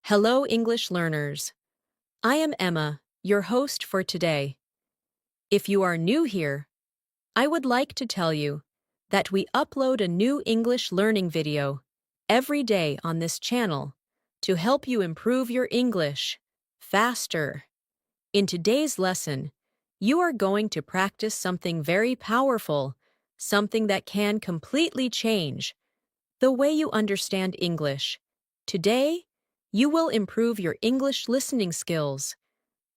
Hello, English learners. I am Emma, your host for today. If you are new here, I would like to tell you that we upload a new English learning video every day on this channel to help you improve your English faster. In today's lesson, you are going to practice something very powerful, something that can completely change the way you understand English. Today, you will improve your English listening skills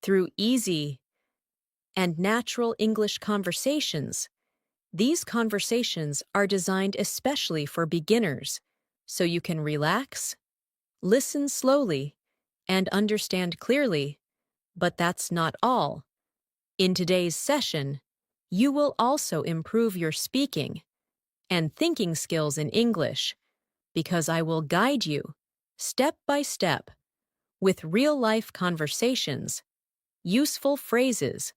through easy and natural English conversations. These conversations are designed especially for beginners, so you can relax, listen slowly, and understand clearly. But that's not all. In today's session, you will also improve your speaking and thinking skills in English because I will guide you step by step with real-life conversations, useful phrases,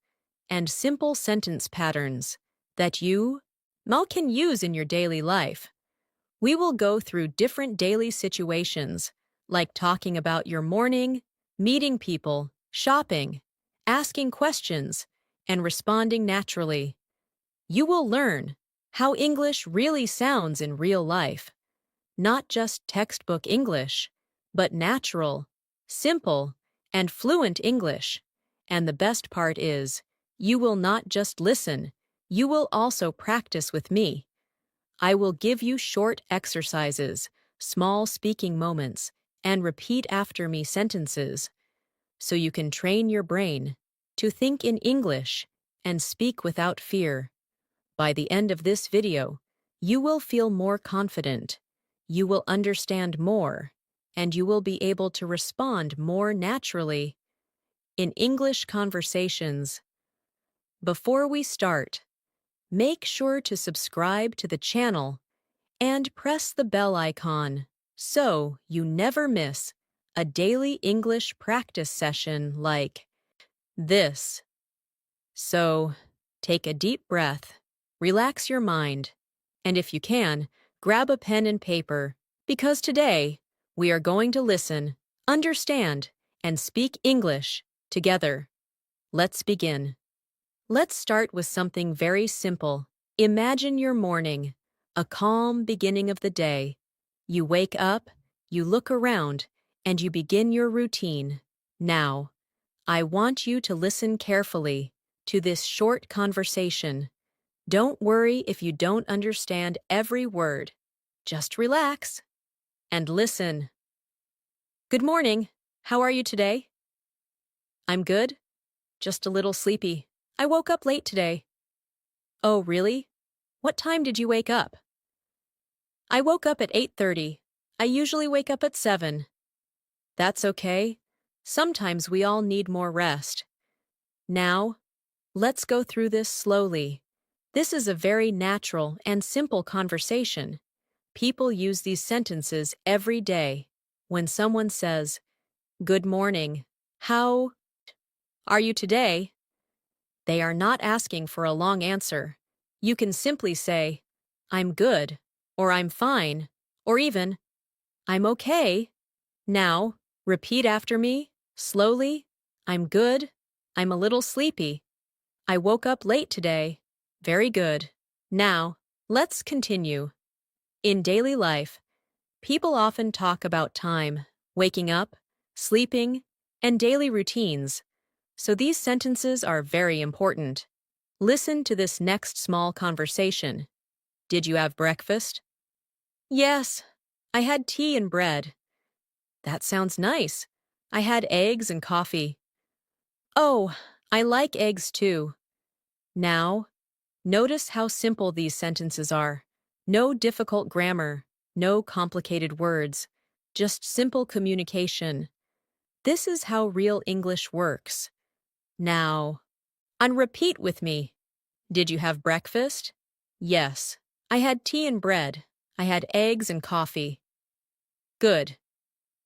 and simple sentence patterns that you all can use in your daily life. We will go through different daily situations, like talking about your morning, meeting people, shopping, asking questions, and responding naturally. You will learn how English really sounds in real life, not just textbook English, but natural, simple, and fluent English. And the best part is, you will not just listen, you will also practice with me. I will give you short exercises, small speaking moments, and repeat after me sentences, so you can train your brain to think in English and speak without fear. By the end of this video, you will feel more confident, you will understand more, and you will be able to respond more naturally in English conversations. Before we start, make sure to subscribe to the channel and press the bell icon so you never miss a daily English practice session like this. So, take a deep breath, relax your mind, and if you can, grab a pen and paper, because today we are going to listen, understand, and speak English together. Let's begin. Let's start with something very simple. Imagine your morning, a calm beginning of the day. You wake up, you look around, and you begin your routine. Now, I want you to listen carefully to this short conversation. Don't worry if you don't understand every word. Just relax and listen. Good morning. How are you today? I'm good. Just a little sleepy. I woke up late today. Oh, really? What time did you wake up? I woke up at 8:30. I usually wake up at 7. That's okay. Sometimes we all need more rest. Now, let's go through this slowly. This is a very natural and simple conversation. People use these sentences every day. When someone says, "Good morning, how are you today?" they are not asking for a long answer. You can simply say, "I'm good," or "I'm fine," or even, "I'm okay." Now, repeat after me, slowly. I'm good. I'm a little sleepy. I woke up late today. Very good. Now, let's continue. In daily life, people often talk about time, waking up, sleeping, and daily routines. So these sentences are very important. Listen to this next small conversation. Did you have breakfast? Yes, I had tea and bread. That sounds nice. I had eggs and coffee. Oh, I like eggs too. Now, notice how simple these sentences are. No difficult grammar, no complicated words, just simple communication. This is how real English works. Now, on repeat with me. Did you have breakfast? Yes, I had tea and bread. I had eggs and coffee. Good.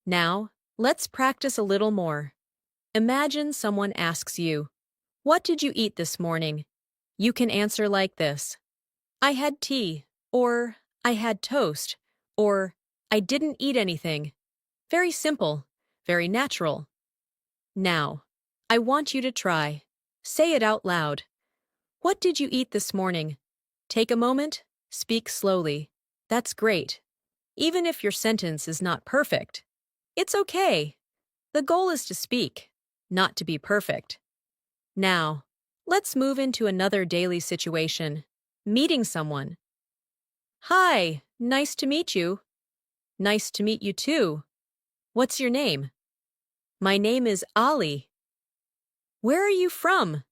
Now, let's practice a little more. Imagine someone asks you, "What did you eat this morning?" You can answer like this: "I had tea," or "I had toast," or "I didn't eat anything." Very simple, Very natural. Now, I want you to try. Say it out loud. What did you eat this morning? Take a moment. Speak slowly. That's great. Even if your sentence is not perfect, it's okay. The goal is to speak, not to be perfect. Now, let's move into another daily situation. Meeting someone. Hi, nice to meet you. Nice to meet you too. What's your name? My name is Ali. Where are you from?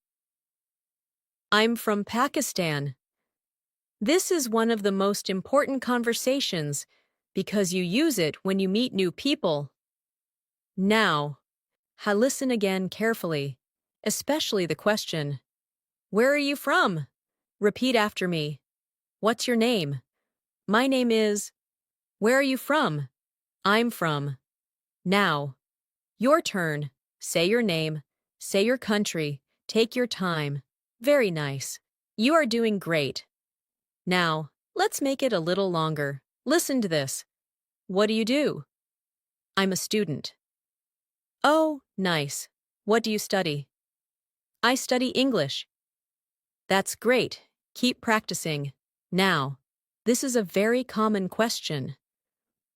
I'm from Pakistan. This is one of the most important conversations because you use it when you meet new people. Now, listen again carefully, especially the question, where are you from? Repeat after me. What's your name? My name is. Where are you from? I'm from. Now, your turn. Say your name. Say your country. Take your time. Very nice. You are doing great. Now, let's make it a little longer. Listen to this. What do you do? I'm a student. Oh, nice. What do you study? I study English. That's great. Keep practicing. Now, this is a very common question.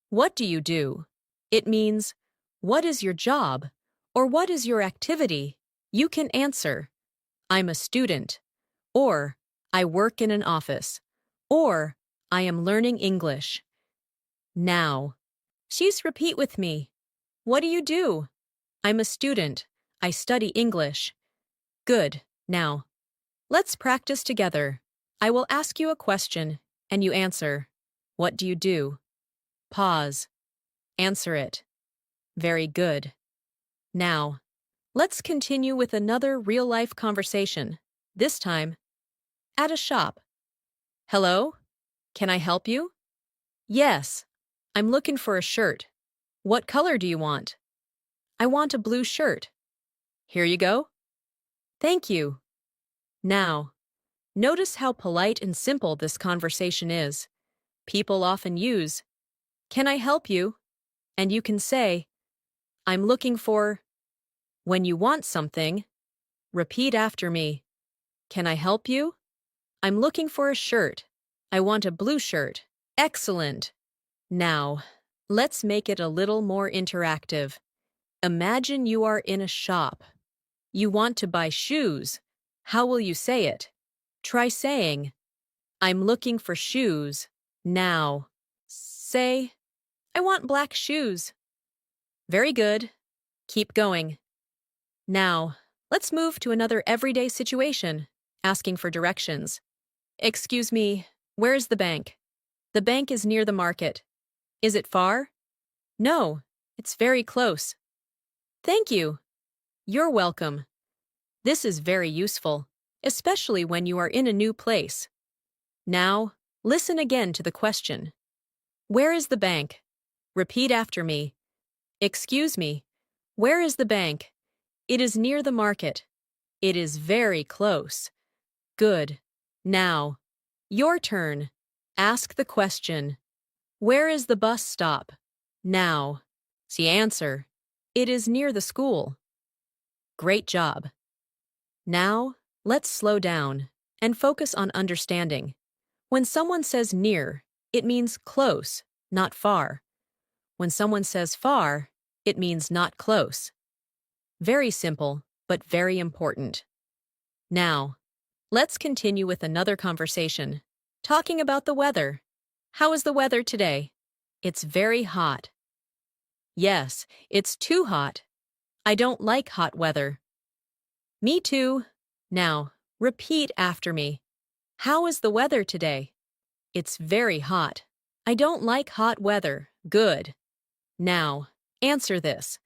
What do you do? It means, what is your job? Or what is your activity? You can answer, I'm a student. Or, I work in an office. Or, I am learning English. Now, please repeat with me. What do you do? I'm a student. I study English. Good. Now, let's practice together. I will ask you a question, and you answer. What do you do? Pause. Answer it. Very good. Now, let's continue with another real-life conversation. This time, at a shop. Hello? Can I help you? Yes. I'm looking for a shirt. What color do you want? I want a blue shirt. Here you go. Thank you. Now, notice how polite and simple this conversation is. People often use, can I help you? And you can say, I'm looking for. When you want something, repeat after me. Can I help you? I'm looking for a shirt. I want a blue shirt. Excellent. Now, let's make it a little more interactive. Imagine you are in a shop. You want to buy shoes. How will you say it? Try saying, I'm looking for shoes. Now, say, I want black shoes. Very good. Keep going. Now, let's move to another everyday situation, asking for directions. Excuse me, where's the bank? The bank is near the market. Is it far? No, it's very close. Thank you. You're welcome. This is very useful, especially when you are in a new place. Now, listen again to the question. Where is the bank? Repeat after me. Excuse me, where is the bank? It is near the market. It is very close. Good. Now, your turn. Ask the question. Where is the bus stop? Now, see answer. It is near the school. Great job. Now, let's slow down and focus on understanding. When someone says near, it means close, not far. When someone says far, it means not close. Very simple, but very important. Now, let's continue with another conversation, talking about the weather. How is the weather today? It's very hot. Yes, it's too hot. I don't like hot weather. Me too. Now, repeat after me. How is the weather today? It's very hot. I don't like hot weather. Good. Now, answer this.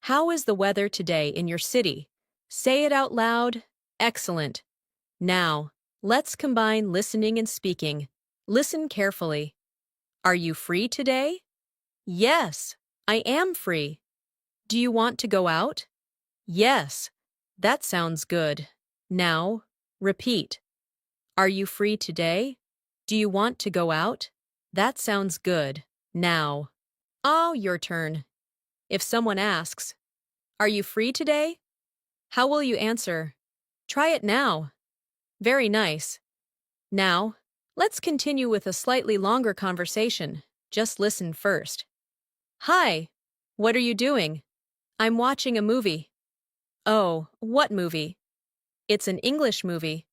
How is the weather today in your city? Say it out loud. Excellent. Now, let's combine listening and speaking. Listen carefully. Are you free today? Yes, I am free. Do you want to go out? Yes. That sounds good. Now, repeat. Are you free today? Do you want to go out? That sounds good. Now, your turn. If someone asks, "Are you free today?" How will you answer? Try it now. Very nice. Now, let's continue with a slightly longer conversation. Just listen first. Hi, what are you doing? I'm watching a movie. Oh, what movie? It's an English movie.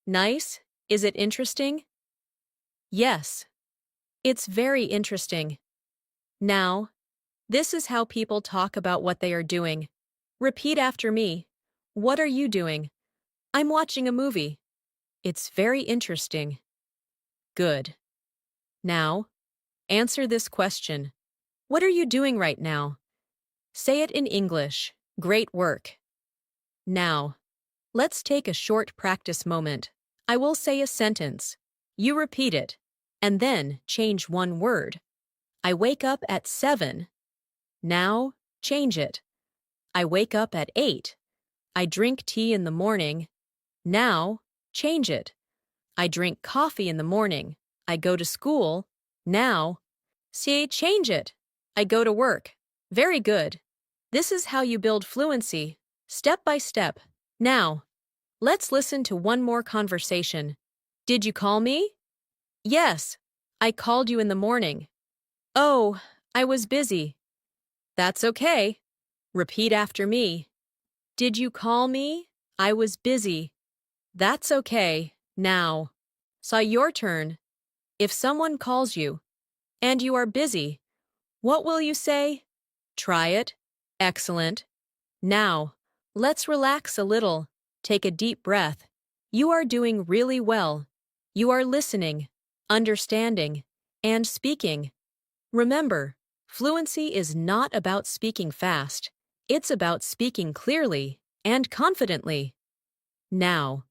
Nice? Is it interesting? Yes, it's very interesting. Now, this is how people talk about what they are doing. Repeat after me. What are you doing? I'm watching a movie. It's very interesting. Good. Now, answer this question. What are you doing right now? Say it in English. Great work. Now, let's take a short practice moment. I will say a sentence. You repeat it, and then change one word. I wake up at 7. Now, change it. I wake up at 8. I drink tea in the morning. Now, change it. I drink coffee in the morning. I go to school. Now, say change it. I go to work. Very good. This is how you build fluency, step by step. Now, let's listen to one more conversation. Did you call me? Yes, I called you in the morning. Oh, I was busy. That's okay. Repeat after me. Did you call me? I was busy. That's okay. Now, so your turn. If someone calls you and you are busy, what will you say? Try it. Excellent. Now, let's relax a little. Take a deep breath. You are doing really well. You are listening, understanding, and speaking. Remember, fluency is not about speaking fast. It's about speaking clearly and confidently. Now,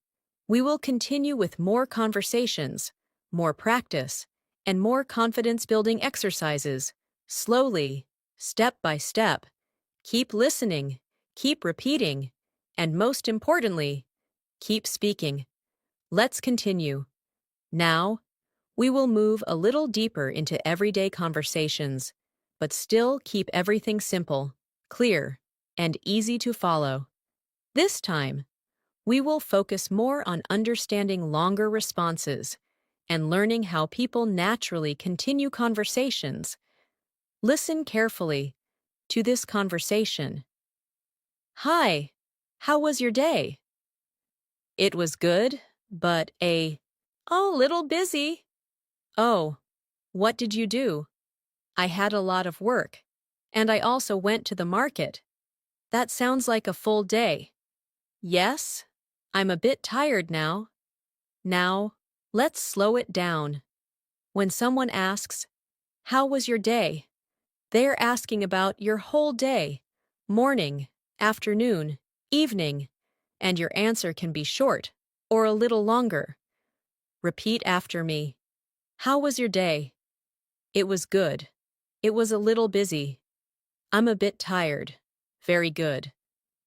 we will continue with more conversations, more practice, and more confidence-building exercises, slowly, step by step. Keep listening, keep repeating, and most importantly, keep speaking. Let's continue. Now, we will move a little deeper into everyday conversations, but still keep everything simple, clear, and easy to follow. This time, we will focus more on understanding longer responses and learning how people naturally continue conversations. Listen carefully to this conversation. Hi, how was your day? It was good, but little busy. Oh, what did you do? I had a lot of work, and I also went to the market. That sounds like a full day. Yes, I'm a bit tired now. Now, let's slow it down. When someone asks, "How was your day?" they're asking about your whole day, morning, afternoon, evening, and your answer can be short or a little longer. Repeat after me. How was your day? It was good. It was a little busy. I'm a bit tired. Very good.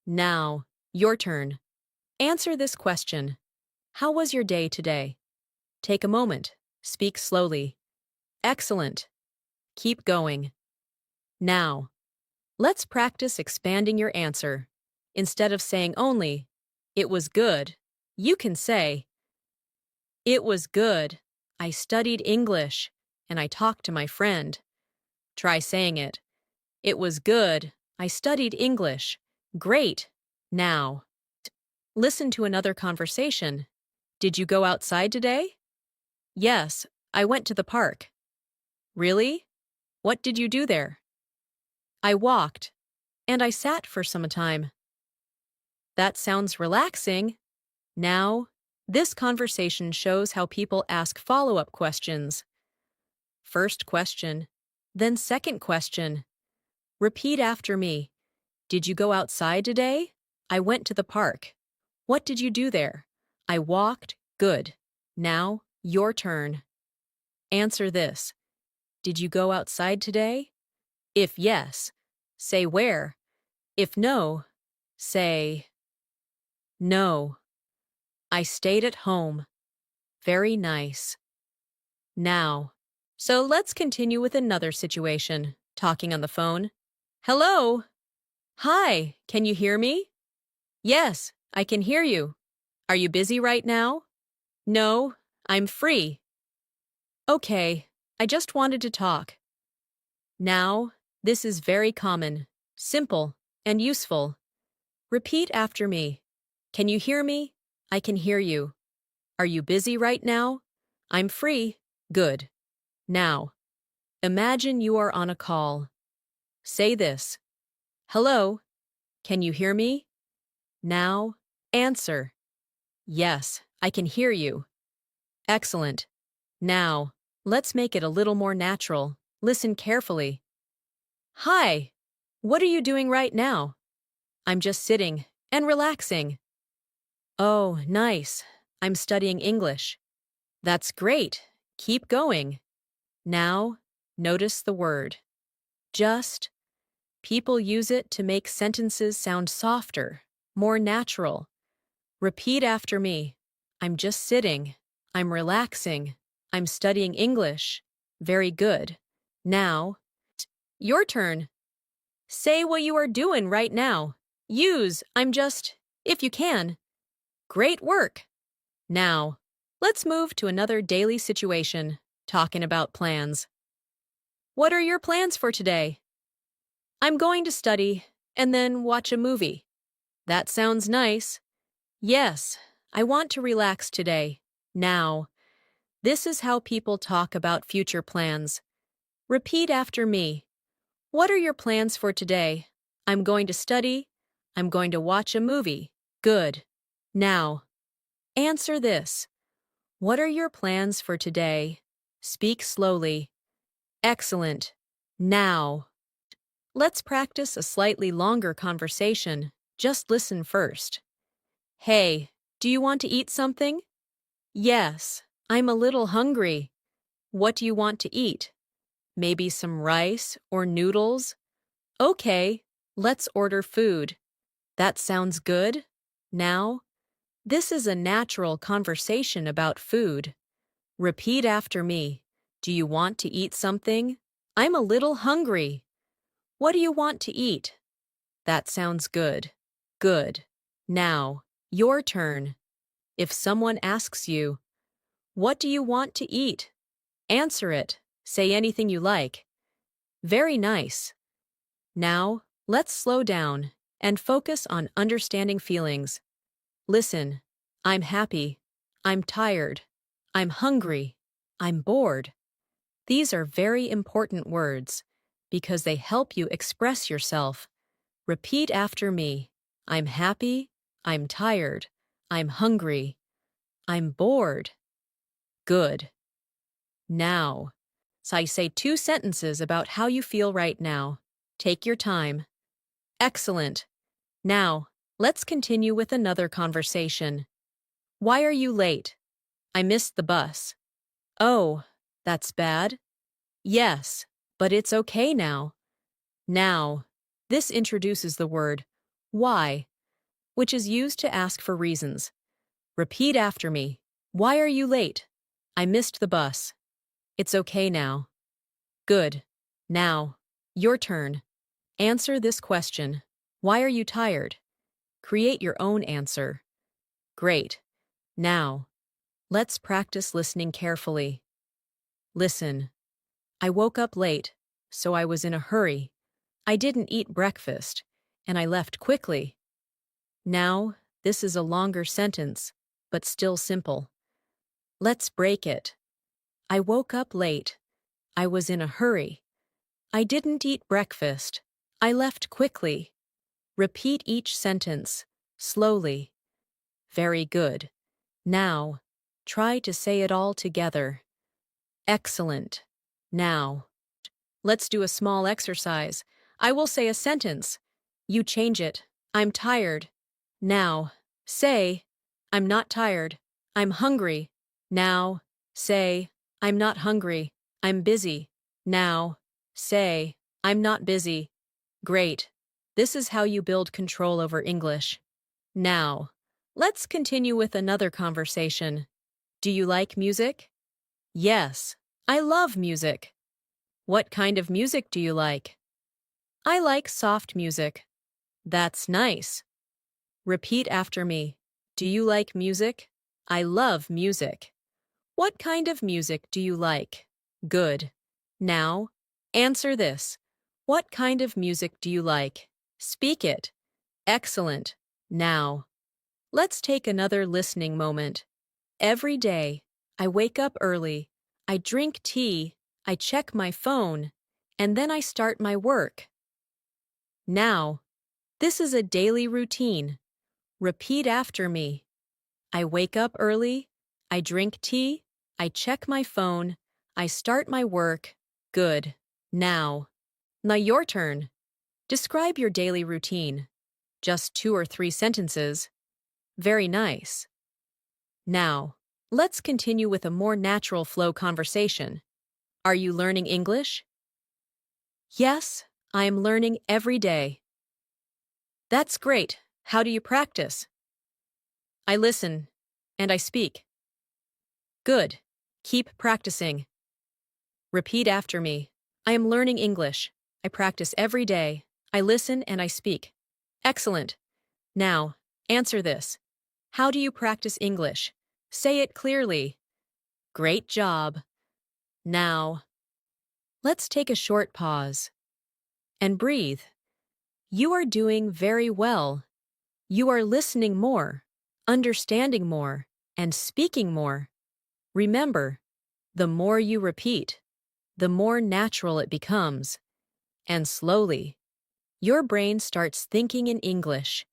Now, your turn. Answer this question. How was your day today? Take a moment. Speak slowly. Excellent. Keep going. Now, let's practice expanding your answer. Instead of saying only, "It was good," you can say, "It was good. I studied English, and I talked to my friend." Try saying it. It was good. I studied English. Great. Now, listen to another conversation. Did you go outside today? Yes, I went to the park. Really? What did you do there? I walked, and I sat for some time. That sounds relaxing. Now, this conversation shows how people ask follow-up questions. First question, then second question. Repeat after me. Did you go outside today? I went to the park. What did you do there? I walked. Good. Now, your turn. Answer this. Did you go outside today? If yes, say where. If no, say no. I stayed at home. Very nice. Now, so let's continue with another situation. Talking on the phone. Hello? Hi, can you hear me? Yes, I can hear you. Are you busy right now? No, I'm free. Okay, I just wanted to talk. Now, this is very common, simple, and useful. Repeat after me. Can you hear me? I can hear you. Are you busy right now? I'm free. Good. Now, imagine you are on a call. Say this. Hello, can you hear me? Now, answer. Yes, I can hear you. Excellent. Now, let's make it a little more natural. Listen carefully. Hi, what are you doing right now? I'm just sitting and relaxing. Oh, nice. I'm studying English. That's great. Keep going. Now, notice the word. Just. People use it to make sentences sound softer, more natural. Repeat after me. I'm just sitting. I'm relaxing. I'm studying English. Very good. Now, your turn. Say what you are doing right now. Use I'm just, if you can. Great work. Now, let's move to another daily situation, talking about plans. What are your plans for today? I'm going to study and then watch a movie. That sounds nice. Yes, I want to relax today. Now, this is how people talk about future plans. Repeat after me. What are your plans for today? I'm going to study. I'm going to watch a movie. Good. Now, answer this. What are your plans for today? Speak slowly. Excellent. Now, let's practice a slightly longer conversation. Just listen first. Hey, do you want to eat something? Yes, I'm a little hungry. What do you want to eat? Maybe some rice or noodles? Okay, let's order food. That sounds good. Now, this is a natural conversation about food. Repeat after me. Do you want to eat something? I'm a little hungry. What do you want to eat? That sounds good. Good. Now, your turn. If someone asks you, what do you want to eat? Answer it. Say anything you like. Very nice. Now, let's slow down and focus on understanding feelings. Listen. I'm happy. I'm tired. I'm hungry. I'm bored. These are very important words because they help you express yourself. Repeat after me. I'm happy. I'm tired. I'm hungry. I'm bored. Good. Now. So I say 2 sentences about how you feel right now. Take your time. Excellent. Now, let's continue with another conversation. Why are you late? I missed the bus. Oh, that's bad. Yes, but it's okay now. Now, this introduces the word why, which is used to ask for reasons. Repeat after me. Why are you late? I missed the bus. It's okay now. Good. Now, your turn. Answer this question. Why are you tired? Create your own answer. Great. Now, let's practice listening carefully. Listen. I woke up late, so I was in a hurry. I didn't eat breakfast, and I left quickly. Now, this is a longer sentence, but still simple. Let's break it. I woke up late. I was in a hurry. I didn't eat breakfast. I left quickly. Repeat each sentence, slowly. Very good. Now, try to say it all together. Excellent. Now, let's do a small exercise. I will say a sentence. You change it. I'm tired. Now, say, I'm not tired. I'm hungry. Now, say, I'm not hungry. I'm busy. Now, say, I'm not busy. Great. This is how you build control over English. Now, let's continue with another conversation. Do you like music? Yes, I love music. What kind of music do you like? I like soft music. That's nice. Repeat after me. Do you like music? I love music. What kind of music do you like? Good. Now, answer this. What kind of music do you like? Speak it. Excellent. Now, let's take another listening moment. Every day, I wake up early, I drink tea, I check my phone, and then I start my work. Now, this is a daily routine. Repeat after me. I wake up early, I drink tea, I check my phone, I start my work. Good. Now your turn. Describe your daily routine. Just 2 or 3 sentences. Very nice. Now, let's continue with a more natural flow conversation. Are you learning English? Yes, I am learning every day. That's great. How do you practice? I listen and I speak. Good. Keep practicing. Repeat after me. I am learning English. I practice every day. I listen and I speak. Excellent. Now, answer this. How do you practice English? Say it clearly. Great job. Now, let's take a short pause and breathe. You are doing very well. You are listening more, understanding more, and speaking more. Remember, the more you repeat, the more natural it becomes. And slowly, your brain starts thinking in English.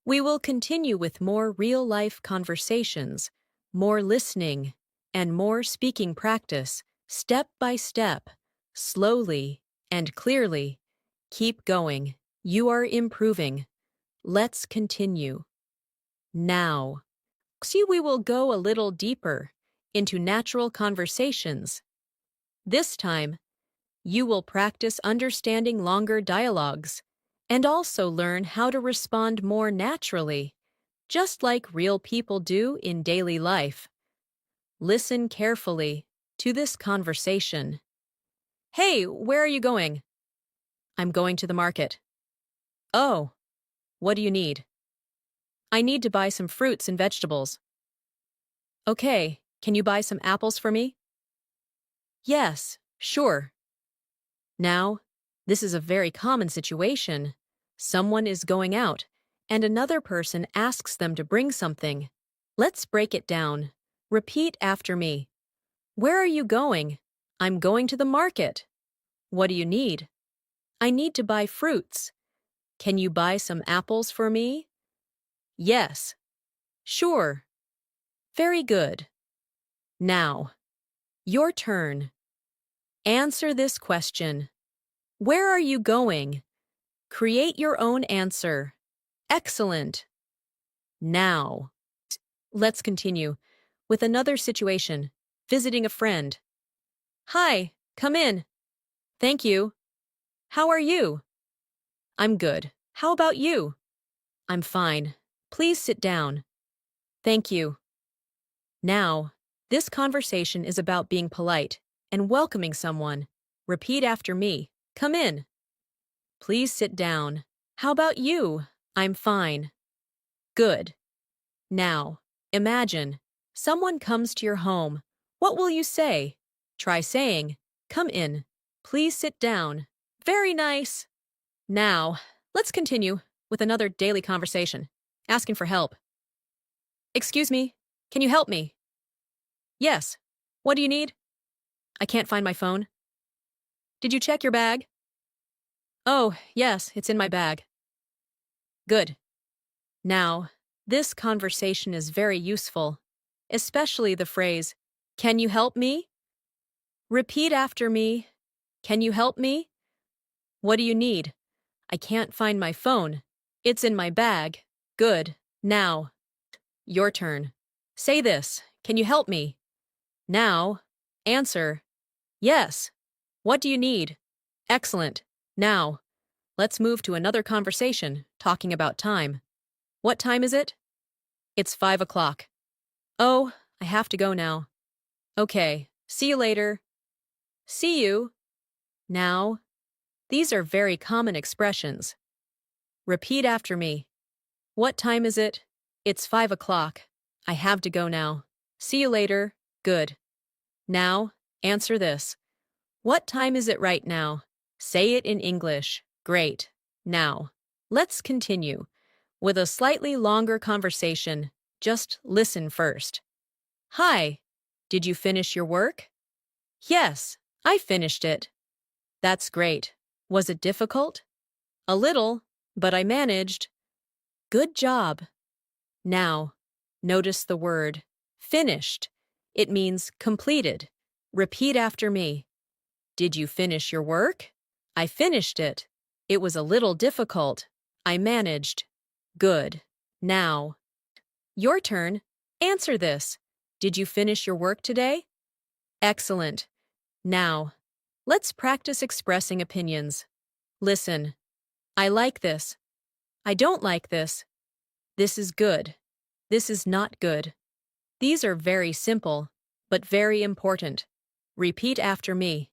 We will continue with more real-life conversations, more listening, and more speaking practice, step by step, slowly and clearly. Keep going. You are improving. Let's continue. Now, see, we will go a little deeper into natural conversations. This time, you will practice understanding longer dialogues and also learn how to respond more naturally, just like real people do in daily life. Listen carefully to this conversation. Hey, where are you going? I'm going to the market. Oh, what do you need? I need to buy some fruits and vegetables. Okay, can you buy some apples for me? Yes, sure. Now, this is a very common situation. Someone is going out, and another person asks them to bring something. Let's break it down. Repeat after me. Where are you going? I'm going to the market. What do you need? I need to buy fruits. Can you buy some apples for me? Yes. Sure. Very good. Now, your turn. Answer this question. Where are you going? Create your own answer. Excellent. Now, let's continue with another situation. Visiting a friend. Hi, come in. Thank you. How are you? I'm good. How about you? I'm fine. Please sit down. Thank you. Now, this conversation is about being polite and welcoming someone. Repeat after me. Come in. Please sit down. How about you? I'm fine. Good. Now, imagine someone comes to your home. What will you say? Try saying, come in. Please sit down. Very nice. Now, let's continue with another daily conversation. Asking for help. Excuse me, can you help me? Yes. What do you need? I can't find my phone. Did you check your bag? Oh, yes, it's in my bag. Good. Now, this conversation is very useful, especially the phrase, can you help me? Repeat after me. Can you help me? What do you need? I can't find my phone. It's in my bag. Good. Now, your turn. Say this. Can you help me? Now, answer. Yes. What do you need? Excellent. Now, let's move to another conversation, talking about time. What time is it? It's 5 o'clock. Oh, I have to go now. Okay, see you later. See you. Now, These are very common expressions. Repeat after me. What time is it? It's 5 o'clock. I have to go now. See you later. Good. Now, answer this. What time is it right now? Say it in English. Great. Now, let's continue. With a slightly longer conversation, just listen first. Hi. Did you finish your work? Yes, I finished it. That's great. Was it difficult? A little, but I managed. Good job. Now, notice the word finished. It means completed. Repeat after me. Did you finish your work? I finished it. It was a little difficult. I managed. Good. Now, your turn. Answer this. Did you finish your work today? Excellent. Now, let's practice expressing opinions. Listen. I like this. I don't like this. This is good. This is not good. These are very simple, but very important. Repeat after me.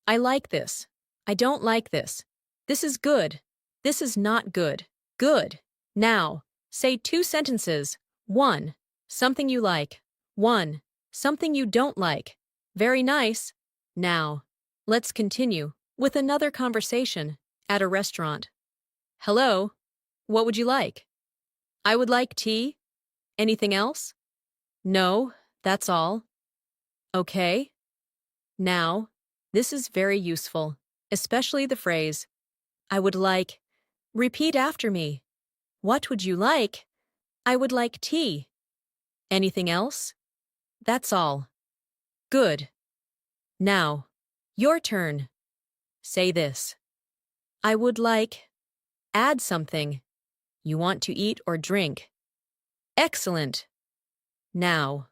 I like this. I don't like this. This is good. This is not good. Good. Now, say 2 sentences. 1. Something you like. 1. Something you don't like. Very nice. Now, let's continue with another conversation at a restaurant. Hello. What would you like? I would like tea. Anything else? No, that's all. Okay. Now, this is very useful, especially the phrase, I would like. Repeat after me. What would you like? I would like tea. Anything else? That's all. Good. Now, your turn. Say this. I would like. Add something. You want to eat or drink. Excellent. Now,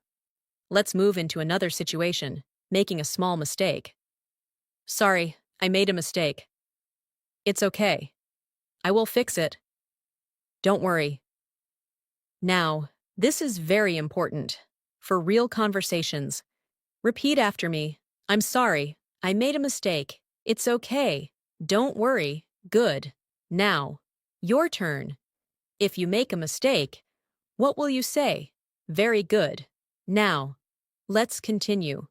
let's move into another situation, making a small mistake. Sorry, I made a mistake. It's okay. I will fix it. Don't worry. Now, this is very important. For real conversations. Repeat after me. I'm sorry. I made a mistake. It's okay. Don't worry. Good. Now, your turn. If you make a mistake, what will you say? Very good. Now, let's continue.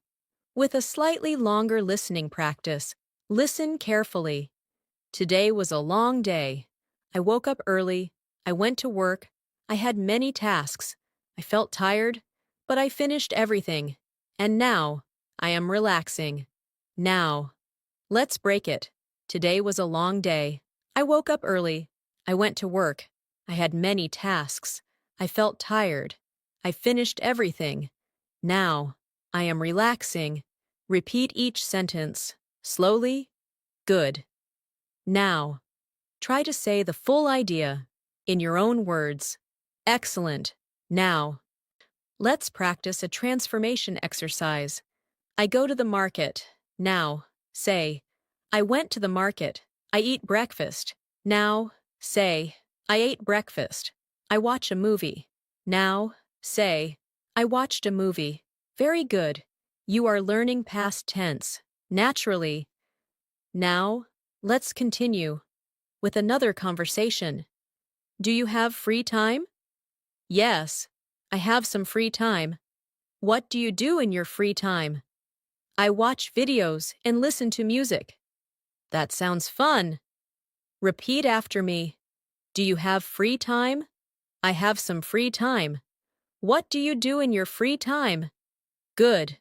With a slightly longer listening practice, listen carefully. Today was a long day. I woke up early. I went to work. I had many tasks. I felt tired, but I finished everything. And now, I am relaxing. Now, let's break it. Today was a long day. I woke up early. I went to work. I had many tasks. I felt tired. I finished everything. Now, I am relaxing. Repeat each sentence. Slowly. Good. Now, try to say the full idea in your own words. Excellent. Now, let's practice a transformation exercise. I go to the market. Now, say, I went to the market. I eat breakfast. Now, say, I ate breakfast. I watch a movie. Now, say, I watched a movie. Very good. You are learning past tense, naturally. Now, let's continue with another conversation. Do you have free time? Yes, I have some free time. What do you do in your free time? I watch videos and listen to music. That sounds fun. Repeat after me. Do you have free time? I have some free time. What do you do in your free time? Good.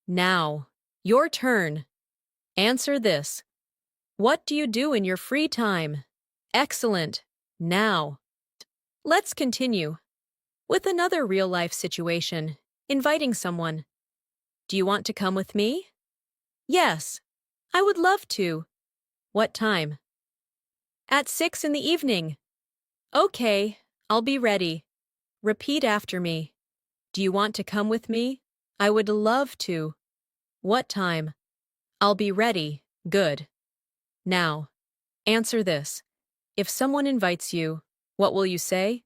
Now, your turn. Answer this. What do you do in your free time? Excellent. Now, let's continue with another real-life situation, inviting someone. Do you want to come with me? Yes, I would love to. What time? At 6 in the evening. Okay, I'll be ready. Repeat after me. Do you want to come with me? I would love to. What time? I'll be ready. Good. Now, answer this. If someone invites you, what will you say?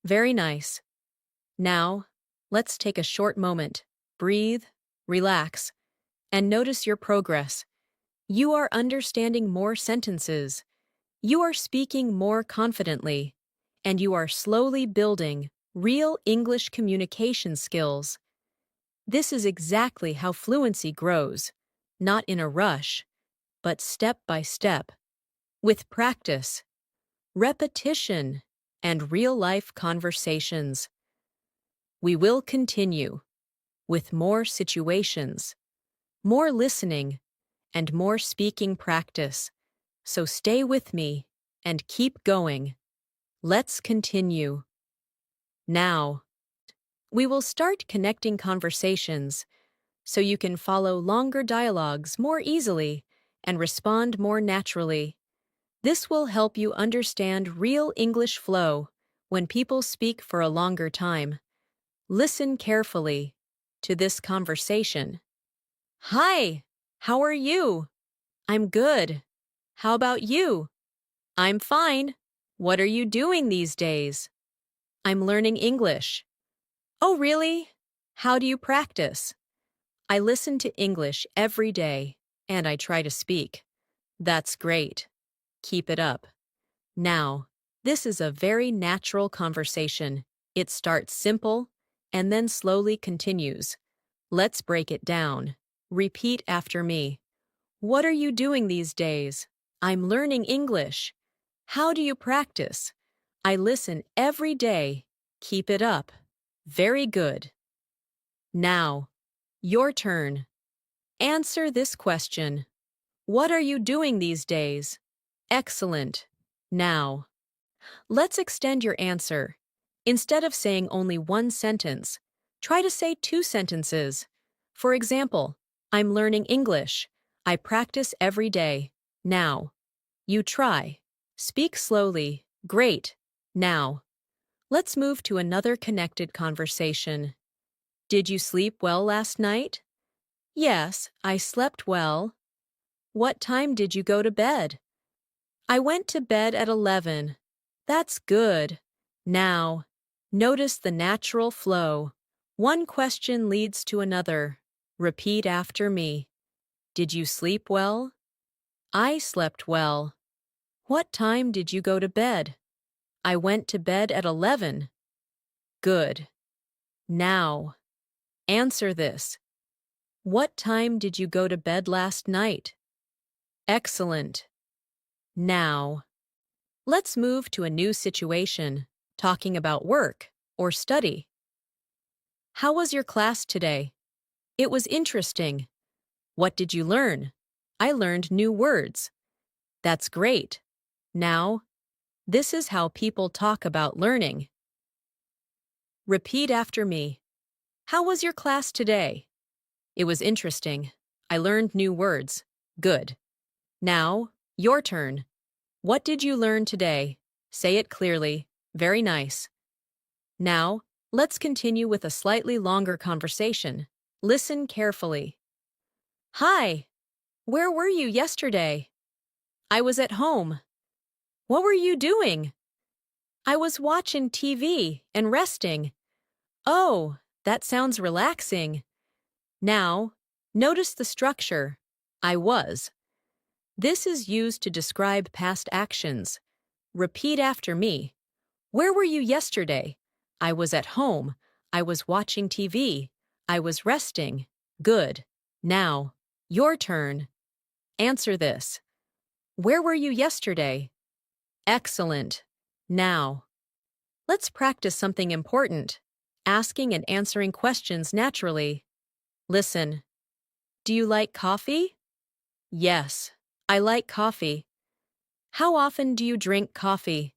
Very nice. Now, let's take a short moment. Breathe, relax, and notice your progress. You are understanding more sentences. You are speaking more confidently. And you are slowly building real English communication skills. This is exactly how fluency grows, not in a rush, but step by step, with practice, repetition, and real-life conversations. We will continue with more situations, more listening, and more speaking practice. So stay with me and keep going. Let's continue. Now, we will start connecting conversations so you can follow longer dialogues more easily and respond more naturally. This will help you understand real English flow when people speak for a longer time. Listen carefully to this conversation. Hi, how are you? I'm good. How about you? I'm fine. What are you doing these days? I'm learning English. Oh, really? How do you practice? I listen to English every day, and I try to speak. That's great. Keep it up. Now, this is a very natural conversation. It starts simple and then slowly continues. Let's break it down. Repeat after me. What are you doing these days? I'm learning English. How do you practice? I listen every day. Keep it up. Very good. Now, your turn. Answer this question. What are you doing these days? Excellent. Now, let's extend your answer. Instead of saying only one sentence, try to say two sentences. For example, I'm learning English. I practice every day. Now. You try. Speak slowly. Great. Now. Let's move to another connected conversation. Did you sleep well last night? Yes, I slept well. What time did you go to bed? I went to bed at 11. That's good. Now, notice the natural flow. One question leads to another. Repeat after me. Did you sleep well? I slept well. What time did you go to bed? I went to bed at 11. Good. Now, answer this. What time did you go to bed last night? Excellent. Now, let's move to a new situation, talking about work or study. How was your class today? It was interesting. What did you learn? I learned new words. That's great. Now, this is how people talk about learning. Repeat after me. How was your class today? It was interesting. I learned new words. Good. Now, your turn. What did you learn today? Say it clearly. Very nice. Now, let's continue with a slightly longer conversation. Listen carefully. Hi, where were you yesterday? I was at home. What were you doing? I was watching TV and resting. Oh, that sounds relaxing. Now, notice the structure. I was. This is used to describe past actions. Repeat after me. Where were you yesterday? I was at home. I was watching TV. I was resting. Good. Now, your turn. Answer this. Where were you yesterday? Excellent. Now, let's practice something important. Asking and answering questions naturally. Listen. Do you like coffee? Yes, I like coffee. How often do you drink coffee?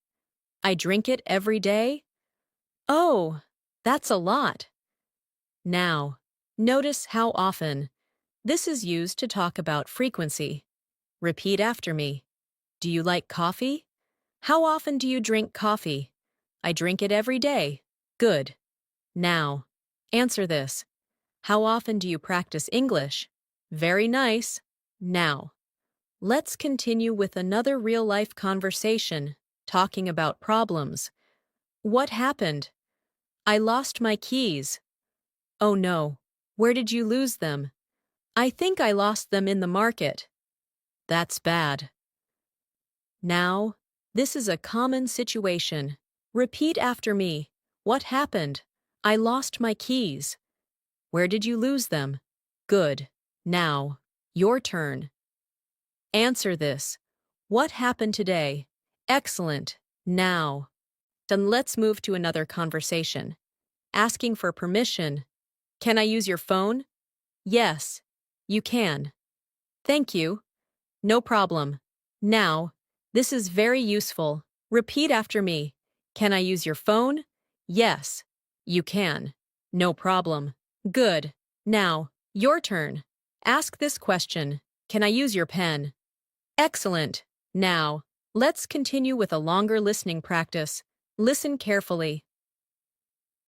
I drink it every day. Oh, that's a lot. Now, notice how often. This is used to talk about frequency. Repeat after me. Do you like coffee? How often do you drink coffee? I drink it every day. Good. Now, answer this. How often do you practice English? Very nice. Now, let's continue with another real-life conversation, talking about problems. What happened? I lost my keys. Oh no, where did you lose them? I think I lost them in the market. That's bad. Now, this is a common situation. Repeat after me. What happened? I lost my keys. Where did you lose them? Good. Now, your turn. Answer this. What happened today? Excellent. Now. Then let's move to another conversation. Asking for permission. Can I use your phone? Yes, you can. Thank you. No problem. Now, this is very useful. Repeat after me. Can I use your phone? Yes, you can. No problem. Good. Now, your turn. Ask this question. Can I use your pen? Excellent. Now, let's continue with a longer listening practice. Listen carefully.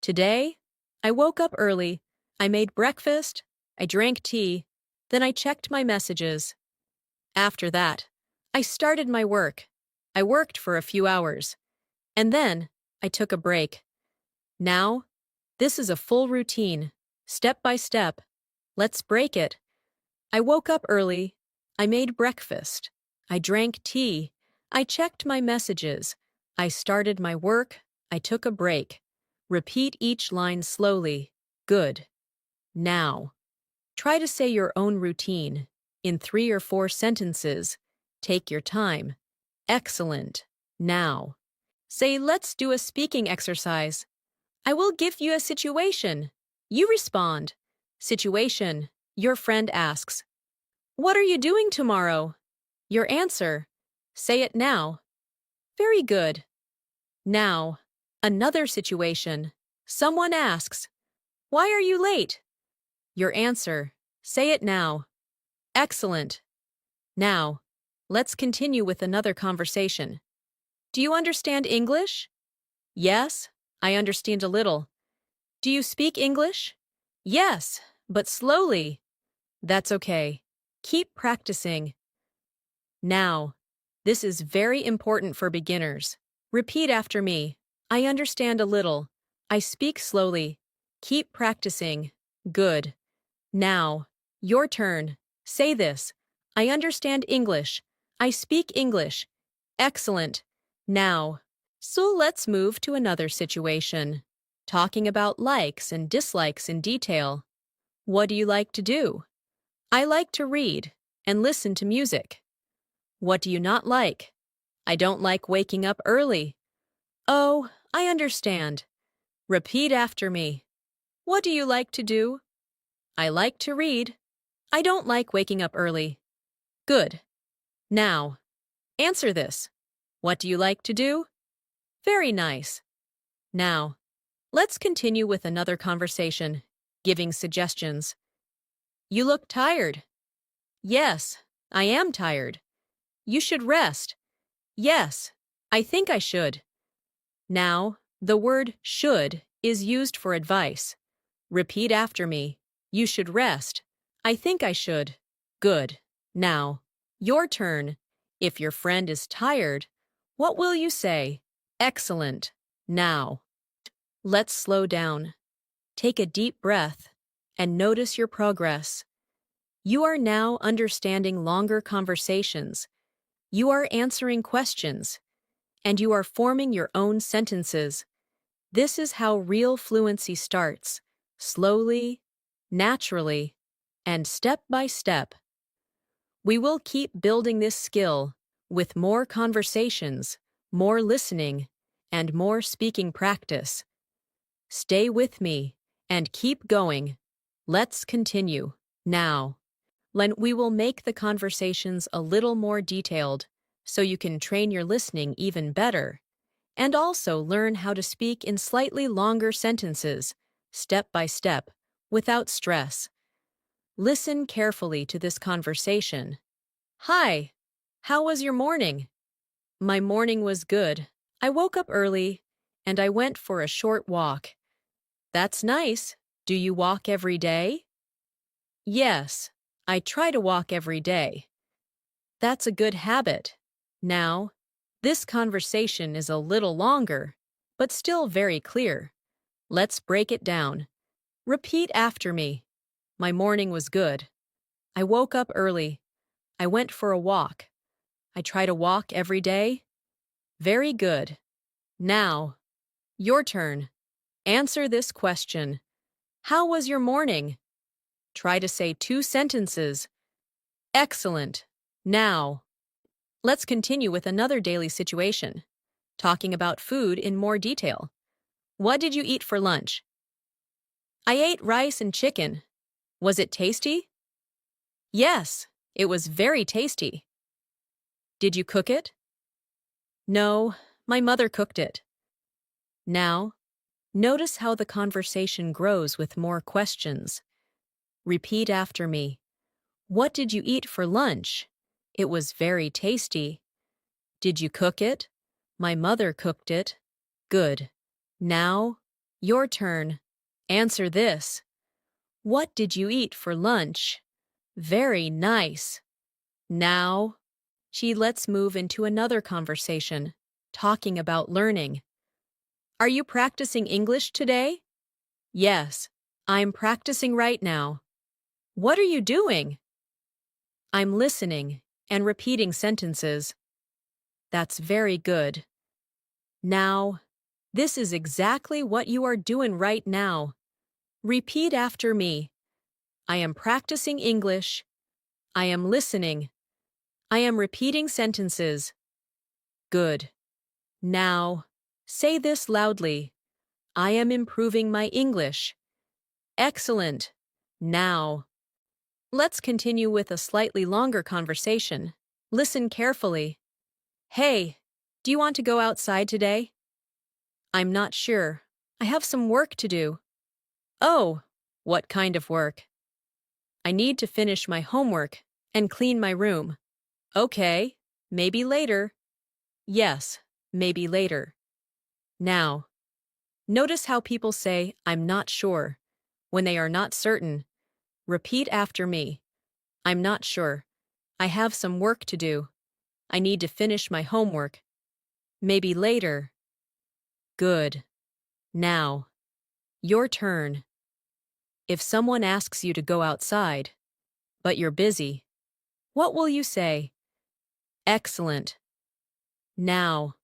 Today, I woke up early. I made breakfast. I drank tea. Then I checked my messages. After that, I started my work. I worked for a few hours. And then, I took a break. Now, this is a full routine, step by step. Let's break it. I woke up early. I made breakfast. I drank tea. I checked my messages. I started my work. I took a break. Repeat each line slowly. Good. Now. Try to say your own routine in 3 or 4 sentences. Take your time. Excellent. Now. Say, let's do a speaking exercise. I will give you a situation. You respond. Situation. Your friend asks. What are you doing tomorrow? Your answer. Say it now. Very good. Now. Another situation. Someone asks. Why are you late? Your answer. Say it now. Excellent. Now, let's continue with another conversation. Do you understand English? Yes, I understand a little. Do you speak English? Yes, but slowly. That's okay. Keep practicing. Now, this is very important for beginners. Repeat after me. I understand a little. I speak slowly. Keep practicing. Good. Now, your turn. Say this. I understand English. I speak English. Excellent. Now, so let's move to another situation. Talking about likes and dislikes in detail. What do you like to do? I like to read and listen to music. What do you not like? I don't like waking up early. Oh, I understand. Repeat after me. What do you like to do? I like to read. I don't like waking up early. Good. Now, answer this. What do you like to do? Very nice. Now, let's continue with another conversation, giving suggestions. You look tired. Yes, I am tired. You should rest. Yes, I think I should. Now, the word should is used for advice. Repeat after me. You should rest. I think I should. Good. Now, your turn. If your friend is tired, what will you say? Excellent. Now, let's slow down. Take a deep breath and notice your progress. You are now understanding longer conversations. You are answering questions, and you are forming your own sentences. This is how real fluency starts, slowly, naturally, and step by step. We will keep building this skill with more conversations, more listening, and more speaking practice. Stay with me and keep going. Let's continue. Now, we will make the conversations a little more detailed so you can train your listening even better, and also learn how to speak in slightly longer sentences, step by step, without stress. Listen carefully to this conversation. Hi, how was your morning? My morning was good. I woke up early, and I went for a short walk. That's nice. Do you walk every day? Yes, I try to walk every day. That's a good habit. Now, this conversation is a little longer, but still very clear. Let's break it down. Repeat after me. My morning was good. I woke up early. I went for a walk. I try to walk every day. Very good. Now, your turn. Answer this question. How was your morning? Try to say 2 sentences. Excellent. Now, let's continue with another daily situation, talking about food in more detail. What did you eat for lunch? I ate rice and chicken. Was it tasty? Yes, it was very tasty. Did you cook it? No, my mother cooked it. Now, notice how the conversation grows with more questions. Repeat after me. What did you eat for lunch? It was very tasty. Did you cook it? My mother cooked it. Good. Now, your turn. Answer this. What did you eat for lunch? Very nice. Now, let's move into another conversation, talking about learning. Are you practicing English today? Yes, I'm practicing right now. What are you doing? I'm listening and repeating sentences. That's very good. Now, this is exactly what you are doing right now. Repeat after me. I am practicing English. I am listening. I am repeating sentences. Good. Now, say this loudly. I am improving my English. Excellent. Now, let's continue with a slightly longer conversation. Listen carefully. Hey, do you want to go outside today? I'm not sure. I have some work to do. Oh, what kind of work? I need to finish my homework and clean my room. Okay, maybe later. Yes, maybe later. Now, notice how people say, I'm not sure, when they are not certain. Repeat after me. I'm not sure. I have some work to do. I need to finish my homework. Maybe later. Good. Now, your turn. If someone asks you to go outside, but you're busy, what will you say? Excellent. Now,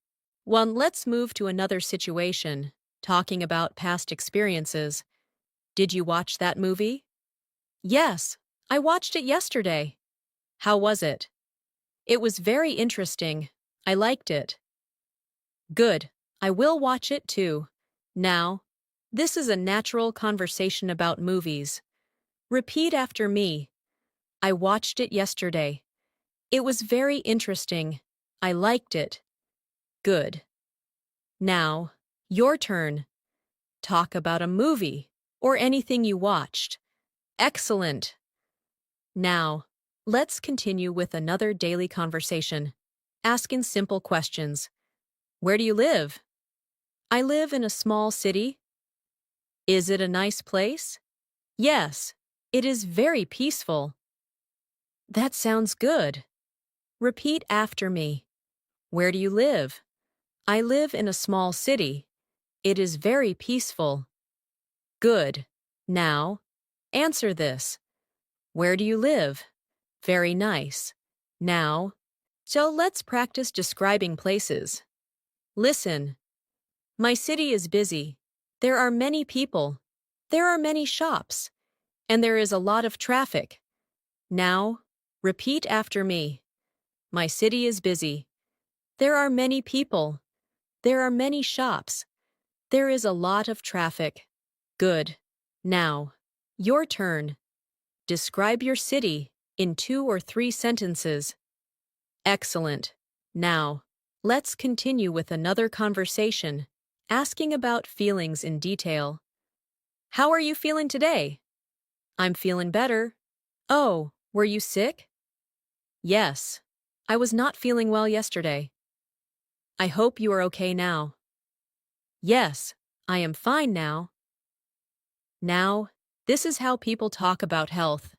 let's move to another situation, talking about past experiences. Did you watch that movie? Yes, I watched it yesterday. How was it? It was very interesting. I liked it. Good. I will watch it too. Now, this is a natural conversation about movies. Repeat after me. I watched it yesterday. It was very interesting. I liked it. Good. Now, your turn. Talk about a movie or anything you watched. Excellent. Now, let's continue with another daily conversation, asking simple questions. Where do you live? I live in a small city. Is it a nice place? Yes, it is very peaceful. That sounds good. Repeat after me. Where do you live? I live in a small city. It is very peaceful. Good. Now, answer this. Where do you live? Very nice. Now, let's practice describing places. Listen. My city is busy. There are many people. There are many shops. And there is a lot of traffic. Now, repeat after me. My city is busy. There are many people. There are many shops. There is a lot of traffic. Good. Now, your turn. Describe your city in 2 or 3 sentences. Excellent. Now, let's continue with another conversation, asking about feelings in detail. How are you feeling today? I'm feeling better. Oh, were you sick? Yes. I was not feeling well yesterday. I hope you are okay now. Yes, I am fine now. Now, this is how people talk about health.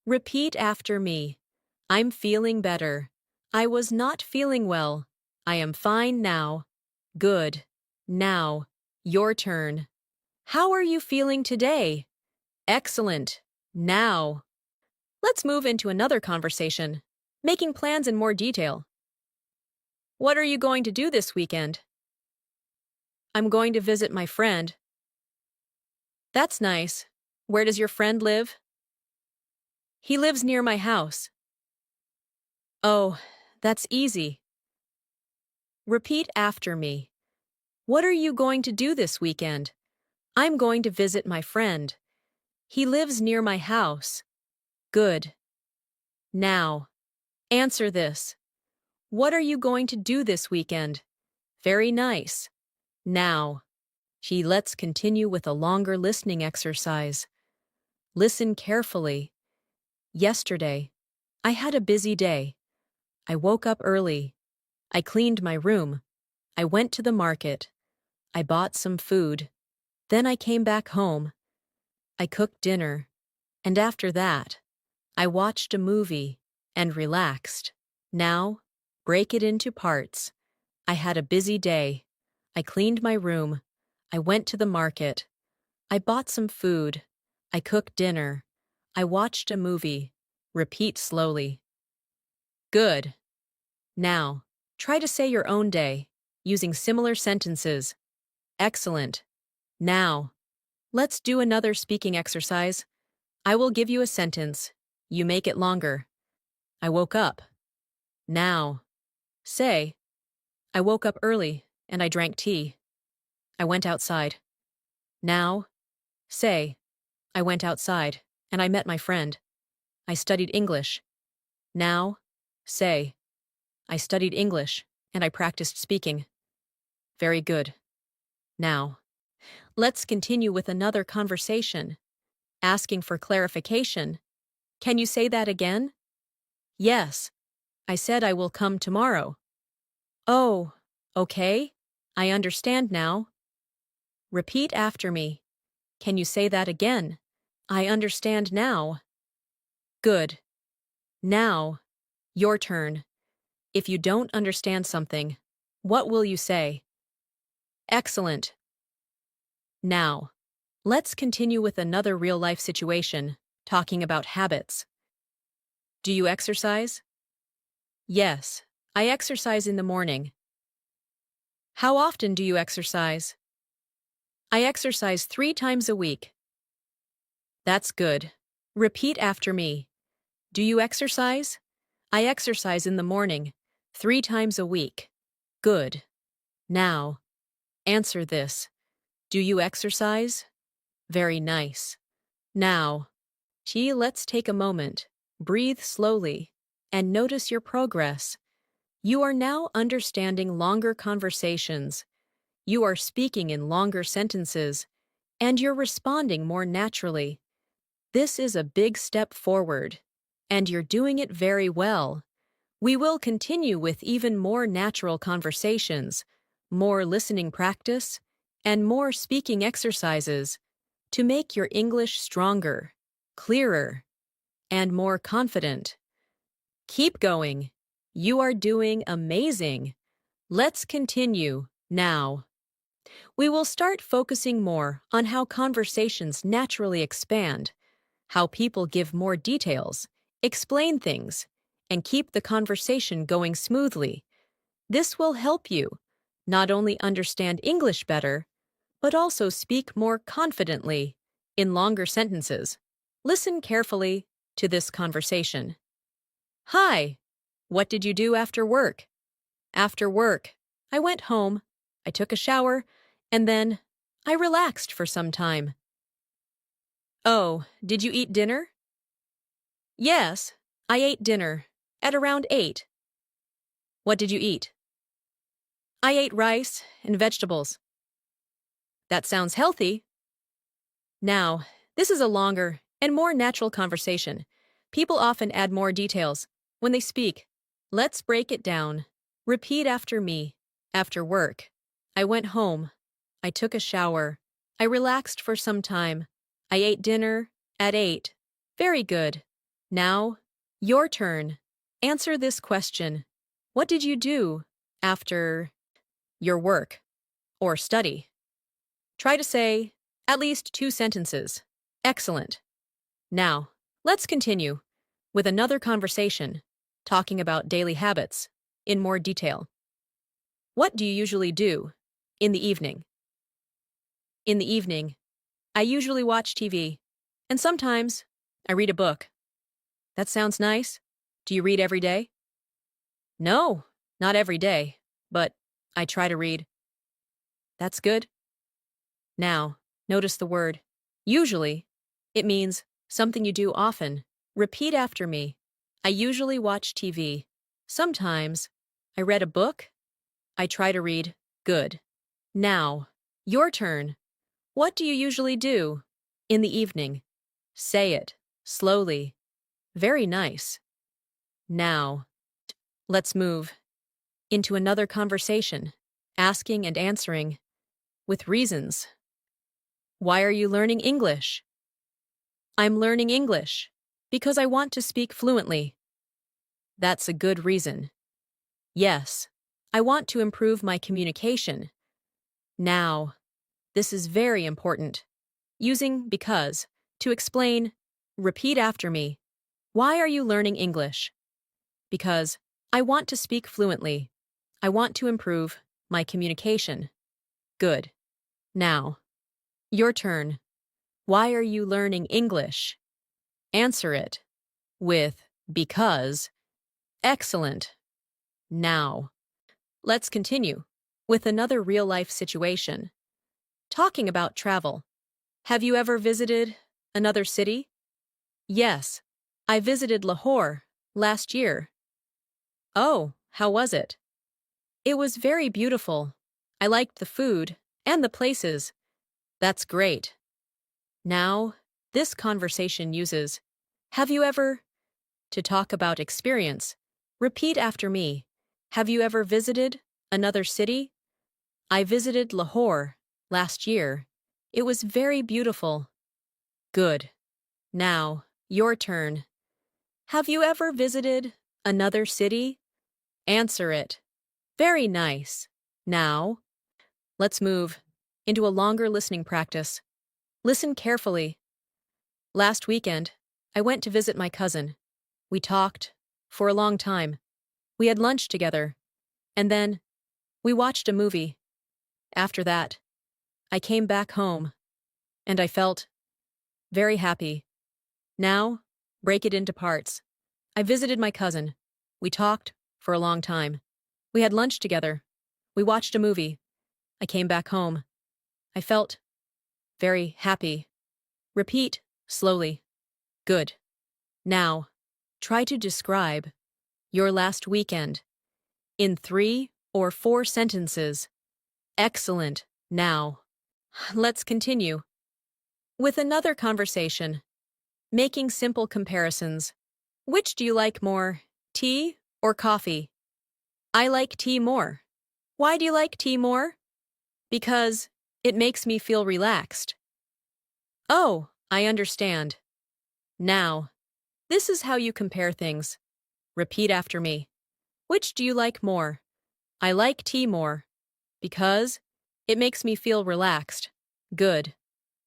Repeat after me. I'm feeling better. I was not feeling well. I am fine now. Good. Now, your turn. How are you feeling today? Excellent. Now, let's move into another conversation, Making plans in more detail. What are you going to do this weekend? I'm going to visit my friend. That's nice. Where does your friend live? He lives near my house. Oh, that's easy. Repeat after me. What are you going to do this weekend? I'm going to visit my friend. He lives near my house. Good. Now, answer this. What are you going to do this weekend? Very nice. Now, let's continue with a longer listening exercise. Listen carefully. Yesterday, I had a busy day. I woke up early. I cleaned my room. I went to the market. I bought some food. Then I came back home. I cooked dinner. And after that, I watched a movie and relaxed. Now, break it into parts. I had a busy day. I cleaned my room. I went to the market. I bought some food. I cooked dinner. I watched a movie. Repeat slowly. Good. Now, try to say your own day, using similar sentences. Excellent. Now, let's do another speaking exercise. I will give you a sentence. You make it longer. I woke up. Now, say, I woke up early and I drank tea. I went outside. Now, say, I went outside and I met my friend. I studied English. Now, say, I studied English and I practiced speaking. Very good. Now, let's continue with another conversation. Asking for clarification. Can you say that again? Yes. I said I will come tomorrow. Oh, okay. I understand now. Repeat after me. Can you say that again? I understand now. Good. Now, your turn. If you don't understand something, what will you say? Excellent. Now, let's continue with another real-life situation, talking about habits. Do you exercise? Yes, I exercise in the morning. How often do you exercise? I exercise 3 times a week. That's good. Repeat after me. Do you exercise? I exercise in the morning, 3 times a week. Good. Now, answer this. Do you exercise? Very nice. Now, let's take a moment, breathe slowly, and notice your progress. You are now understanding longer conversations. You are speaking in longer sentences, and you're responding more naturally. This is a big step forward, and you're doing it very well. We will continue with even more natural conversations, more listening practice, and more speaking exercises to make your English stronger, clearer, and more confident. Keep going. You are doing amazing. Let's continue now. We will start focusing more on how conversations naturally expand, how people give more details, explain things, and keep the conversation going smoothly. This will help you not only understand English better, but also speak more confidently in longer sentences. Listen carefully to this conversation. Hi, what did you do after work? After work, I went home, I took a shower, and then I relaxed for some time. Oh, did you eat dinner? Yes, I ate dinner at around 8. What did you eat? I ate rice and vegetables. That sounds healthy. Now, this is a longer and more natural conversation. People often add more details when they speak. Let's break it down. Repeat after me. After work, I went home. I took a shower. I relaxed for some time. I ate dinner at 8. Very good. Now, your turn. Answer this question. What did you do after your work or study? Try to say at least 2 sentences. Excellent. Now, let's continue with another conversation. talking about daily habits in more detail. What do you usually do in the evening? In the evening, I usually watch TV, and sometimes I read a book. That sounds nice. Do you read every day? No, not every day, but I try to read. That's good. Now, notice the word usually. It means something you do often. Repeat after me. I usually watch TV. Sometimes I read a book. I try to read. Good. Now, your turn. What do you usually do in the evening? Say it slowly. Very nice. Now, let's move into another conversation, asking and answering with reasons. Why are you learning English? I'm learning English because I want to speak fluently. That's a good reason. Yes, I want to improve my communication. Now, this is very important. Using because to explain, repeat after me. Why are you learning English? Because I want to speak fluently. I want to improve my communication. Good. Now, your turn. Why are you learning English? Answer it with because. Excellent. Now, let's continue with another real-life situation. Talking about travel. Have you ever visited another city? Yes, I visited Lahore last year. Oh, how was it? It was very beautiful. I liked the food and the places. That's great. Now, this conversation uses have you ever to talk about experience. Repeat after me. Have you ever visited another city? I visited Lahore last year. It was very beautiful. Good. Now, your turn. Have you ever visited another city? Answer it. Very nice. Now, let's move into a longer listening practice. Listen carefully. Last weekend, I went to visit my cousin. We talked for a long time. We had lunch together, and then we watched a movie. After that, I came back home, and I felt very happy. Now, break it into parts. I visited my cousin. We talked for a long time. We had lunch together. We watched a movie. I came back home. I felt very happy. Repeat slowly. Good. Now, try to describe your last weekend in 3 or 4 sentences. Excellent. Now, let's continue with another conversation, making simple comparisons. Which do you like more, tea or coffee? I like tea more. Why do you like tea more? Because it makes me feel relaxed. Oh, I understand. Now, this is how you compare things. Repeat after me. Which do you like more? I like tea more. Because it makes me feel relaxed. Good.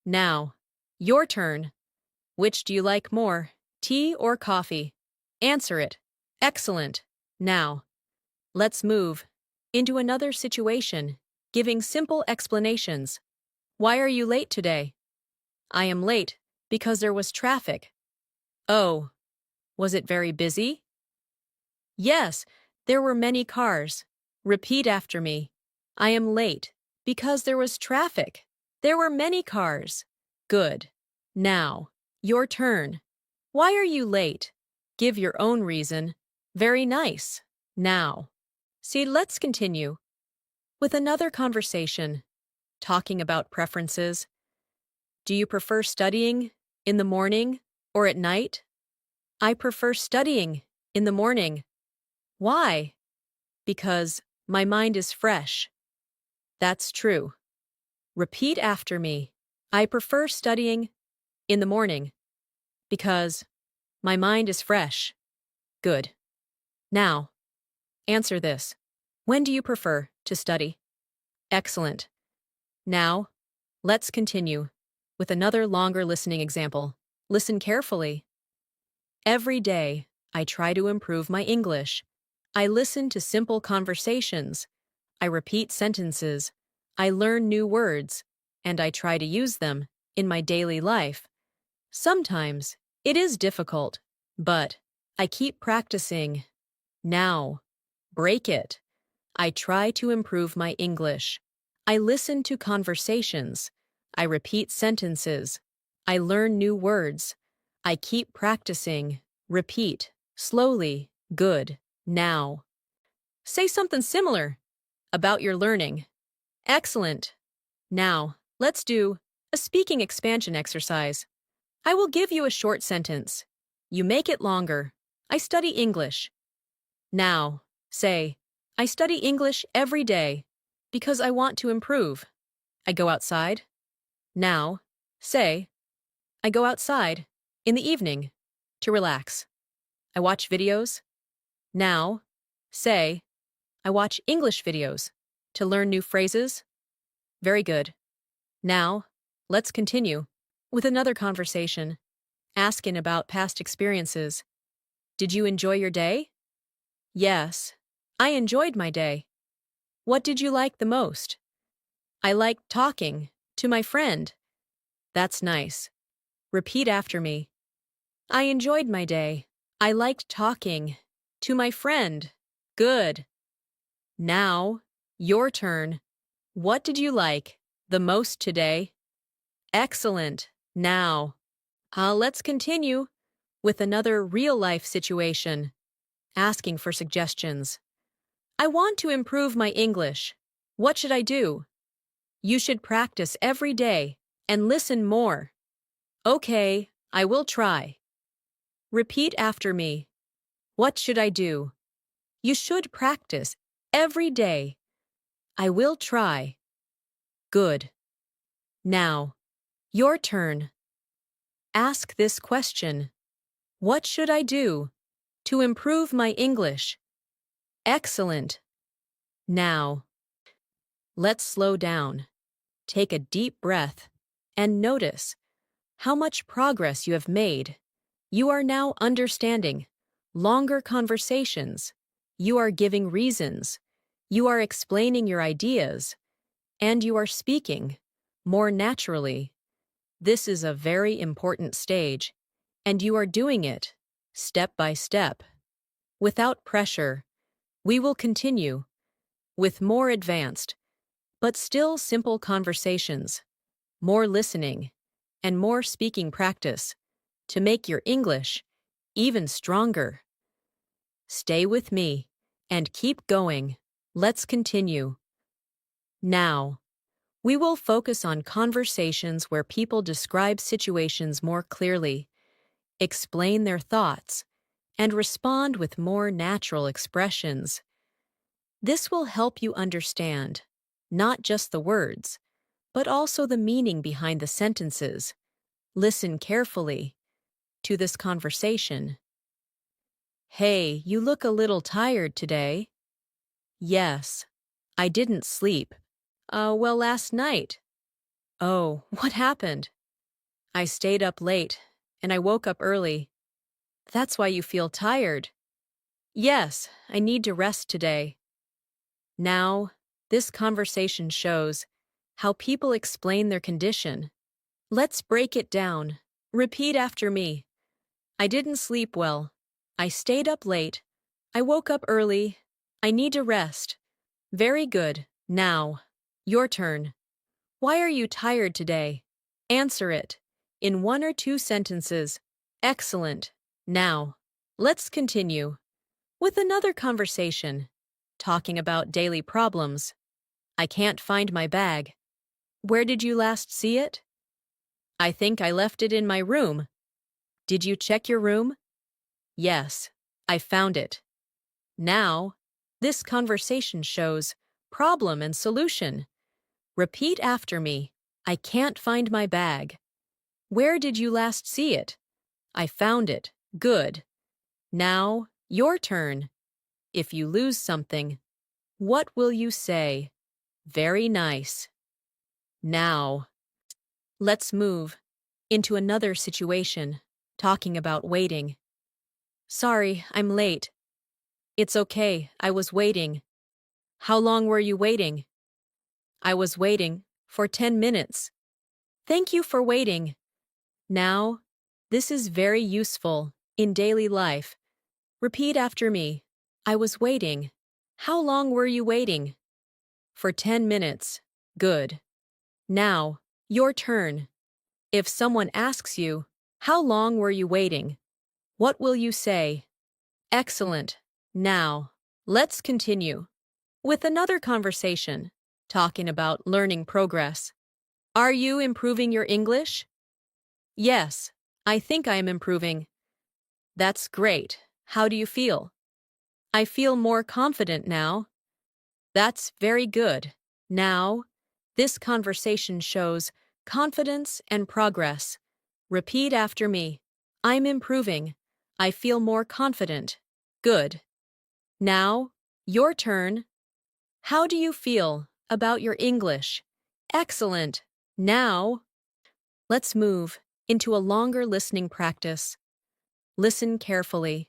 Now, your turn. Which do you like more, tea or coffee? Answer it. Excellent. Now, let's move into another situation, giving simple explanations. Why are you late today? I am late because there was traffic. Oh, was it very busy? Yes, there were many cars. Repeat after me. I am late because there was traffic. There were many cars. Good. Now, your turn. Why are you late? Give your own reason. Very nice. Now. See, let's continue with another conversation, talking about preferences. Do you prefer studying in the morning or at night? I prefer studying in the morning. Why? Because my mind is fresh. That's true. Repeat after me. I prefer studying in the morning because my mind is fresh. Good. Now, answer this. When do you prefer to study? Excellent. Now, let's continue with another longer listening example. Listen carefully. Every day, I try to improve my English. I listen to simple conversations. I repeat sentences. I learn new words, and I try to use them in my daily life. Sometimes it is difficult, but I keep practicing. Now, break it. I try to improve my English. I listen to conversations. I repeat sentences. I learn new words. I keep practicing. Repeat. Slowly. Good. Now. Say something similar about your learning. Excellent. Now, let's do a speaking expansion exercise. I will give you a short sentence. You make it longer. I study English. Now, say, I study English every day because I want to improve. I go outside. Now, say, I go outside in the evening to relax. I watch videos. Now, say, I watch English videos to learn new phrases. Very good. Now, let's continue with another conversation, asking about past experiences. Did you enjoy your day? Yes, I enjoyed my day. What did you like the most? I liked talking to my friend. That's nice. Repeat after me. I enjoyed my day. I liked talking to my friend. Good. Now, your turn. What did you like the most today? Excellent. Now, let's continue with another real-life situation, asking for suggestions. I want to improve my English. What should I do? You should practice every day and listen more. Okay, I will try. Repeat after me. What should I do? You should practice every day. I will try. Good. Now, your turn. Ask this question. What should I do to improve my English? Excellent. Now, let's slow down. Take a deep breath and notice how much progress you have made. You are now understanding longer conversations. You are giving reasons. You are explaining your ideas. And you are speaking more naturally. This is a very important stage, and you are doing it step by step. Without pressure, we will continue with more advanced, but still simple conversations, more listening, and more speaking practice to make your English even stronger. Stay with me and keep going. Let's continue. Now, we will focus on conversations where people describe situations more clearly, explain their thoughts, and respond with more natural expressions. This will help you understand not just the words, but also the meaning behind the sentences. Listen carefully to this conversation. Hey, you look a little tired today. Yes, I didn't sleep. Well, last night. Oh, what happened? I stayed up late, and I woke up early. That's why you feel tired. Yes, I need to rest today. Now, this conversation shows how people explain their condition. Let's break it down. Repeat after me. I didn't sleep well. I stayed up late. I woke up early. I need to rest. Very good. Now, your turn. Why are you tired today? Answer it in one or two sentences. Excellent. Now, let's continue with another conversation, talking about daily problems. I can't find my bag. Where did you last see it? I think I left it in my room. Did you check your room? Yes, I found it. Now, this conversation shows problem and solution. Repeat after me. I can't find my bag. Where did you last see it? I found it. Good. Now, your turn. If you lose something, what will you say? Very nice. Now, let's move into another situation, talking about waiting. Sorry, I'm late. It's okay, I was waiting. How long were you waiting? I was waiting for 10 minutes. Thank you for waiting. Now, this is very useful in daily life. Repeat after me. I was waiting. How long were you waiting? For 10 minutes. Good. Now, your turn. If someone asks you, how long were you waiting? What will you say? Excellent. Now, let's continue with another conversation, talking about learning progress. Are you improving your English? Yes, I think I am improving. That's great. How do you feel? I feel more confident now. That's very good. Now, this conversation shows confidence and progress. Repeat after me. I'm improving. I feel more confident. Good. Now, your turn. How do you feel about your English? Excellent. Now, let's move into a longer listening practice. Listen carefully.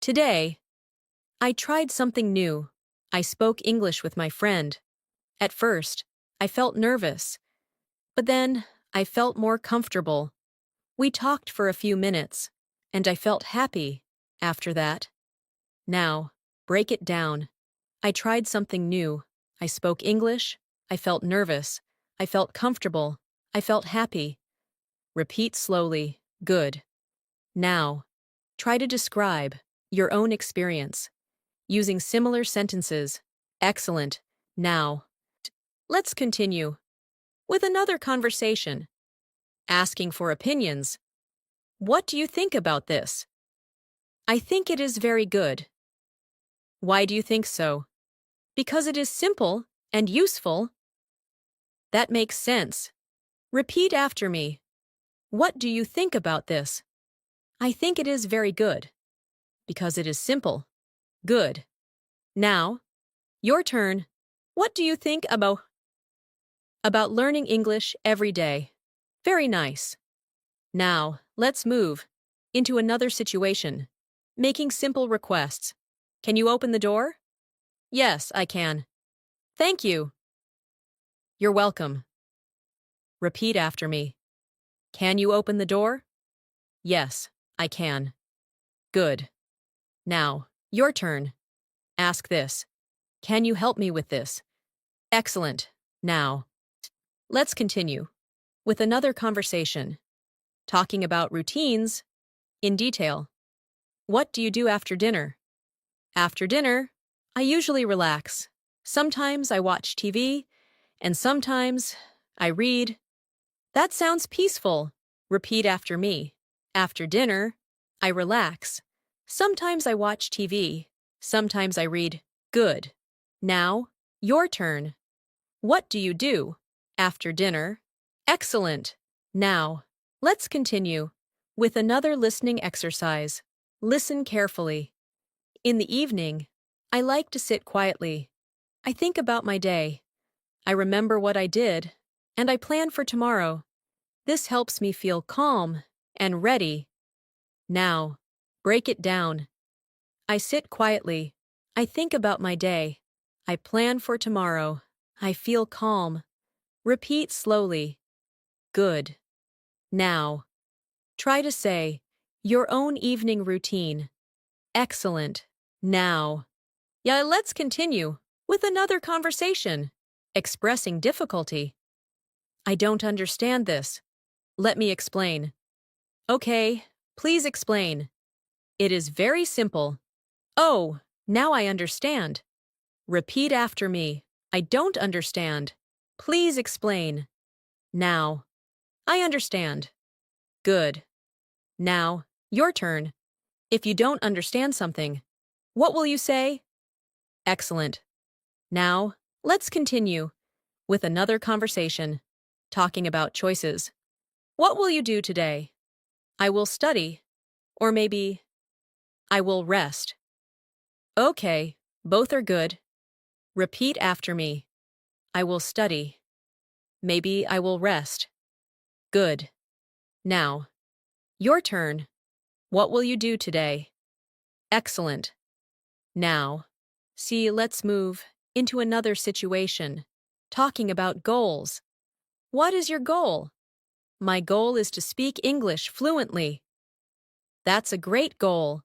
Today, I tried something new. I spoke English with my friend. At first, I felt nervous, but then I felt more comfortable. We talked for a few minutes, and I felt happy after that. Now, break it down. I tried something new. I spoke English. I felt nervous. I felt comfortable. I felt happy. Repeat slowly. Good. Now, try to describe your own experience using similar sentences. Excellent. Now, let's continue with another conversation. Asking for opinions. What do you think about this? I think it is very good. Why do you think so? Because it is simple and useful. That makes sense. Repeat after me. What do you think about this? I think it is very good. Because it is simple. Good. Now, your turn. What do you think about learning English every day? Very nice. Now, let's move into another situation. Making simple requests. Can you open the door? Yes, I can. Thank you. You're welcome. Repeat after me. Can you open the door? Yes, I can. Good. Now, your turn. Ask this. Can you help me with this? Excellent. Now, let's continue with another conversation, talking about routines in detail. What do you do after dinner? After dinner, I usually relax. Sometimes I watch TV, and sometimes I read. That sounds peaceful. Repeat after me. After dinner, I relax. Sometimes I watch TV. Sometimes I read. Good. Now, your turn. What do you do after dinner? Excellent. Now, let's continue with another listening exercise. Listen carefully. In the evening, I like to sit quietly. I think about my day. I remember what I did, and I plan for tomorrow. This helps me feel calm and ready. Now, break it down. I sit quietly. I think about my day. I plan for tomorrow. I feel calm. Repeat slowly. Good. Now, try to say your own evening routine. Excellent. Now, let's continue with another conversation. Expressing difficulty. I don't understand this. Let me explain. Okay, please explain. It is very simple. Oh, now I understand. Repeat after me. I don't understand. Please explain. Now. I understand. Good. Now, your turn. If you don't understand something, what will you say? Excellent. Now, let's continue with another conversation, talking about choices. What will you do today? I will study. Or maybe, I will rest. Okay, both are good. Repeat after me. I will study. Maybe I will rest. Good. Now, your turn. What will you do today? Excellent. Now, let's move into another situation, talking about goals. What is your goal? My goal is to speak English fluently. That's a great goal.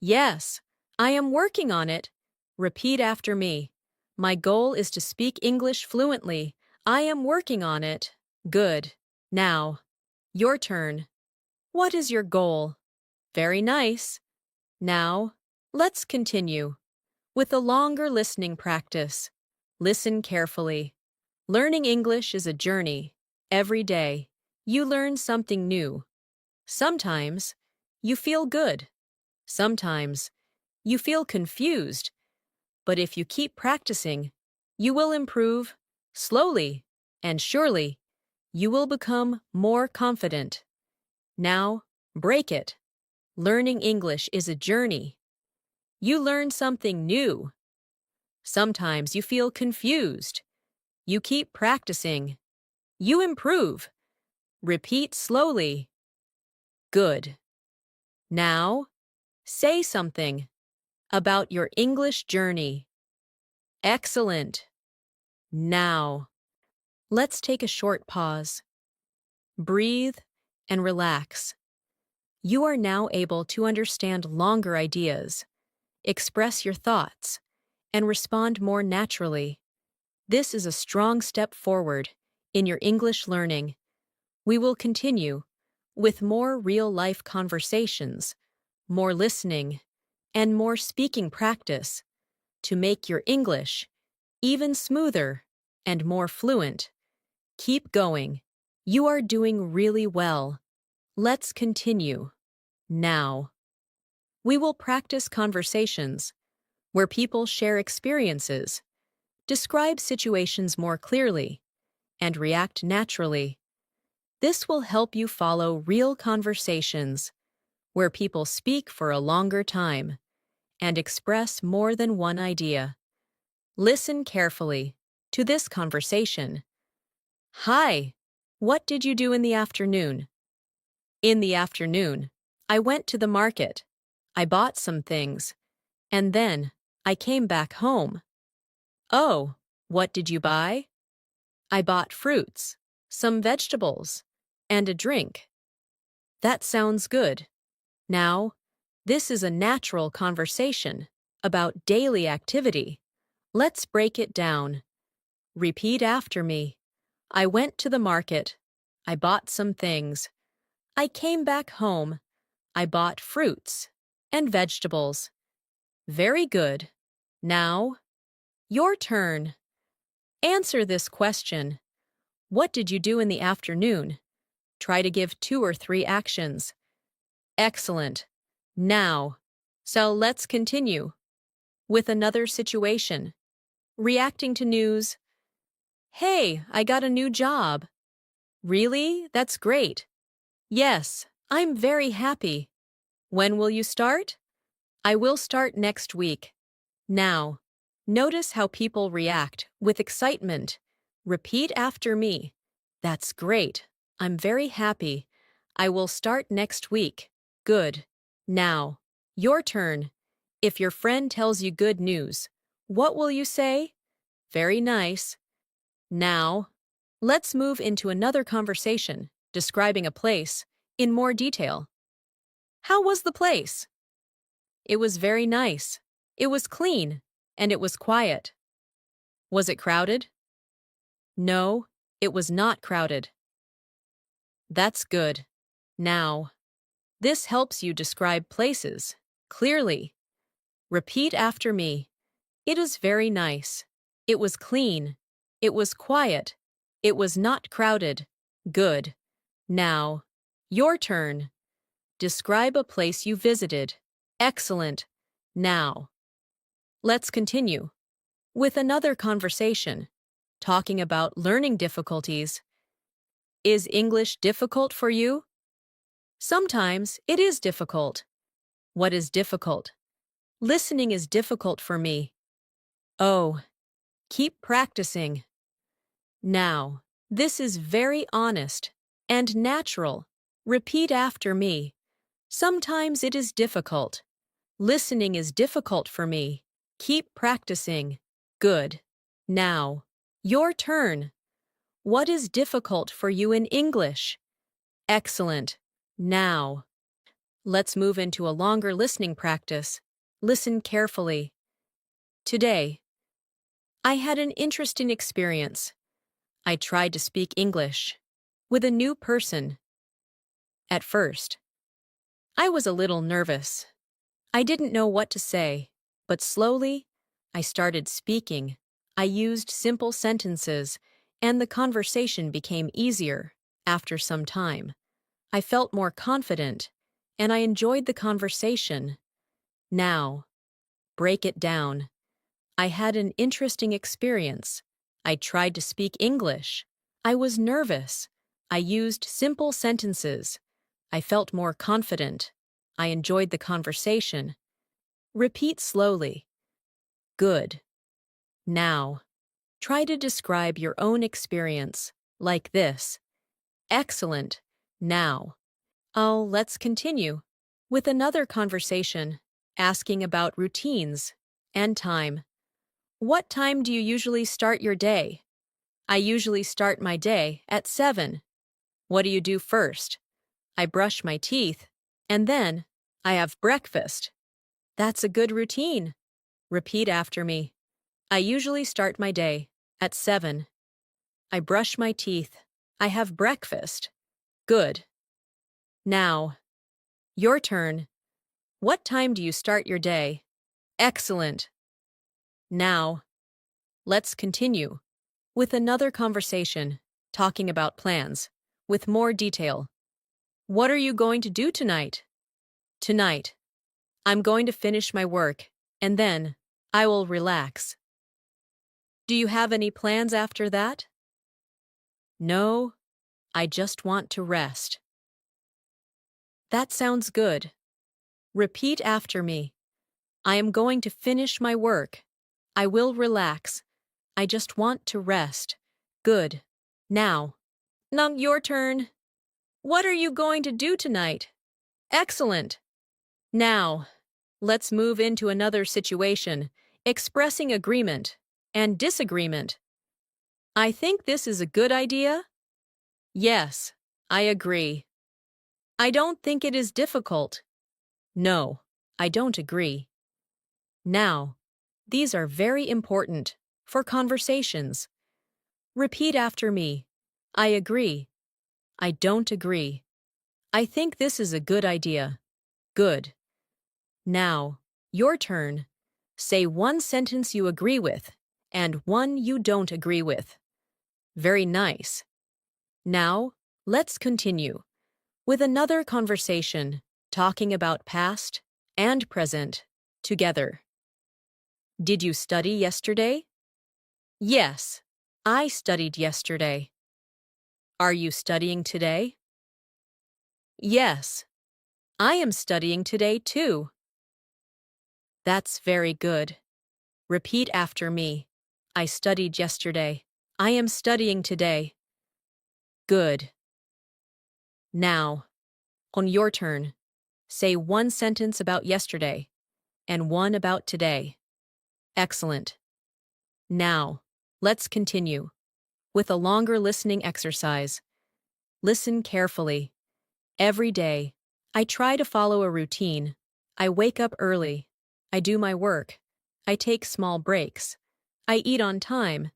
Yes, I am working on it. Repeat after me. My goal is to speak English fluently. I am working on it. Good. Now, your turn. What is your goal? Very nice. Now, let's continue with a longer listening practice. Listen carefully. Learning English is a journey. Every day, you learn something new. Sometimes, you feel good. Sometimes, you feel confused. But if you keep practicing, you will improve slowly and surely. You will become more confident. Now, break it. Learning English is a journey. You learn something new. Sometimes you feel confused. You keep practicing. You improve. Repeat slowly. Good. Now, say something about your English journey. Excellent. Now, let's take a short pause. Breathe and relax. You are now able to understand longer ideas, express your thoughts, and respond more naturally. This is a strong step forward in your English learning. We will continue with more real-life conversations, more listening, and more speaking practice to make your English even smoother and more fluent. Keep going. You are doing really well. Let's continue. Now, we will practice conversations where people share experiences, describe situations more clearly, and react naturally. This will help you follow real conversations where people speak for a longer time and express more than one idea. Listen carefully to this conversation. Hi, what did you do in the afternoon? In the afternoon, I went to the market. I bought some things, and then I came back home. Oh, what did you buy? I bought fruits, some vegetables, and a drink. That sounds good. Now, this is a natural conversation about daily activity. Let's break it down. Repeat after me. I went to the market. I bought some things. I came back home. I bought fruits and vegetables. Very good. Now, your turn. Answer this question. What did you do in the afternoon? Try to give 2 or 3 actions. Excellent. Now, let's continue with another situation. Reacting to news. Hey, I got a new job. Really? That's great. Yes, I'm very happy. When will you start? I will start next week. Now, notice how people react with excitement. Repeat after me. That's great. I'm very happy. I will start next week. Good. Now, your turn. If your friend tells you good news, what will you say? Very nice. Now, let's move into another conversation, describing a place in more detail. How was the place? It was very nice. It was clean, and it was quiet. Was it crowded? No, it was not crowded. That's good. Now, this helps you describe places clearly. Repeat after me. It is very nice. It was clean. It was quiet. It was not crowded. Good. Now, your turn. Describe a place you visited. Excellent. Now, let's continue with another conversation, talking about learning difficulties. Is English difficult for you? Sometimes it is difficult. What is difficult? Listening is difficult for me. Oh, keep practicing. Now, this is very honest and natural. Repeat after me. Sometimes it is difficult. Listening is difficult for me. Keep practicing. Good. Now, your turn. What is difficult for you in English? Excellent. Now, let's move into a longer listening practice. Listen carefully. Today, I had an interesting experience. I tried to speak English with a new person. At first, I was a little nervous. I didn't know what to say, but slowly, I started speaking. I used simple sentences, and the conversation became easier. After some time, I felt more confident, and I enjoyed the conversation. Now, break it down. I had an interesting experience. I tried to speak English. I was nervous. I used simple sentences. I felt more confident. I enjoyed the conversation. Repeat slowly. Good. Now, try to describe your own experience, like this. Excellent. Now. Oh, let's continue with another conversation, asking about routines and time. What time do you usually start your day? I usually start my day at 7. What do you do first? I brush my teeth, and then I have breakfast. That's a good routine. Repeat after me. I usually start my day at 7. I brush my teeth. I have breakfast. Good. Now, your turn. What time do you start your day? Excellent. Now, let's continue with another conversation, talking about plans, with more detail. What are you going to do tonight? Tonight, I'm going to finish my work, and then I will relax. Do you have any plans after that? No, I just want to rest. That sounds good. Repeat after me. I am going to finish my work. I will relax. I just want to rest. Good. Now, your turn. What are you going to do tonight? Excellent. Now, let's move into another situation, expressing agreement and disagreement. I think this is a good idea. Yes, I agree. I don't think it is difficult. No, I don't agree. Now, these are very important for conversations. Repeat after me. I agree. I don't agree. I think this is a good idea. Good. Now, your turn. Say one sentence you agree with and one you don't agree with. Very nice. Now, let's continue with another conversation, talking about past and present together. Did you study yesterday? Yes, I studied yesterday. Are you studying today? Yes, I am studying today too. That's very good. Repeat after me. I studied yesterday. I am studying today. Good. Now, on your turn, say one sentence about yesterday and one about today. Excellent. Now, let's continue with a longer listening exercise. Listen carefully. Every day, I try to follow a routine. I wake up early. I do my work. I take small breaks. I eat on time.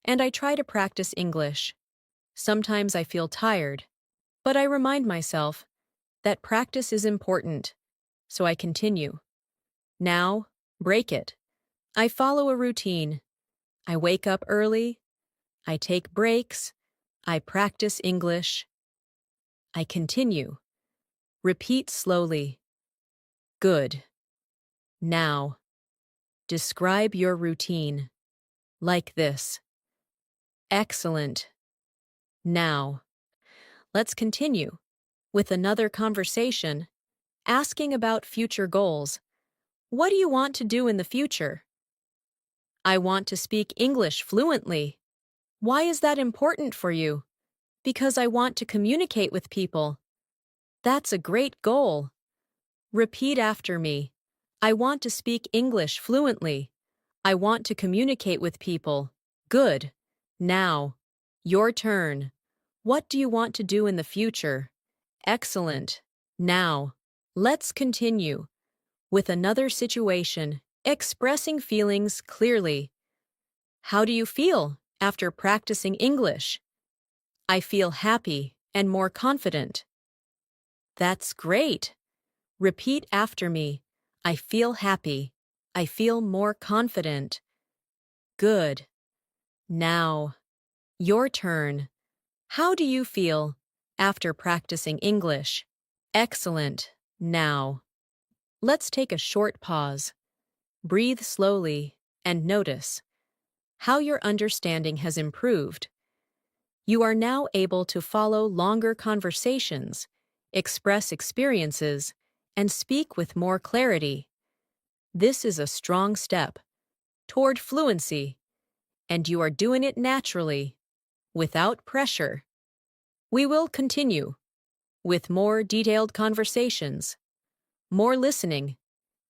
And I try to practice English. Sometimes I feel tired, but I remind myself that practice is important, so I continue. Now, break it. I follow a routine. I wake up early. I take breaks. I practice English. I continue. Repeat slowly. Good. Now, describe your routine. Like this. Excellent. Now, let's continue with another conversation, asking about future goals. What do you want to do in the future? I want to speak English fluently. Why is that important for you? Because I want to communicate with people. That's a great goal. Repeat after me. I want to speak English fluently. I want to communicate with people. Good. Now, your turn. What do you want to do in the future? Excellent. Now, let's continue with another situation, expressing feelings clearly. How do you feel after practicing English? I feel happy and more confident. That's great. Repeat after me. I feel happy. I feel more confident. Good. Now, your turn. How do you feel after practicing English? Excellent. Now, let's take a short pause. Breathe slowly and notice how your understanding has improved. You are now able to follow longer conversations, express experiences, and speak with more clarity. This is a strong step toward fluency, and you are doing it naturally, without pressure. We will continue with more detailed conversations, more listening,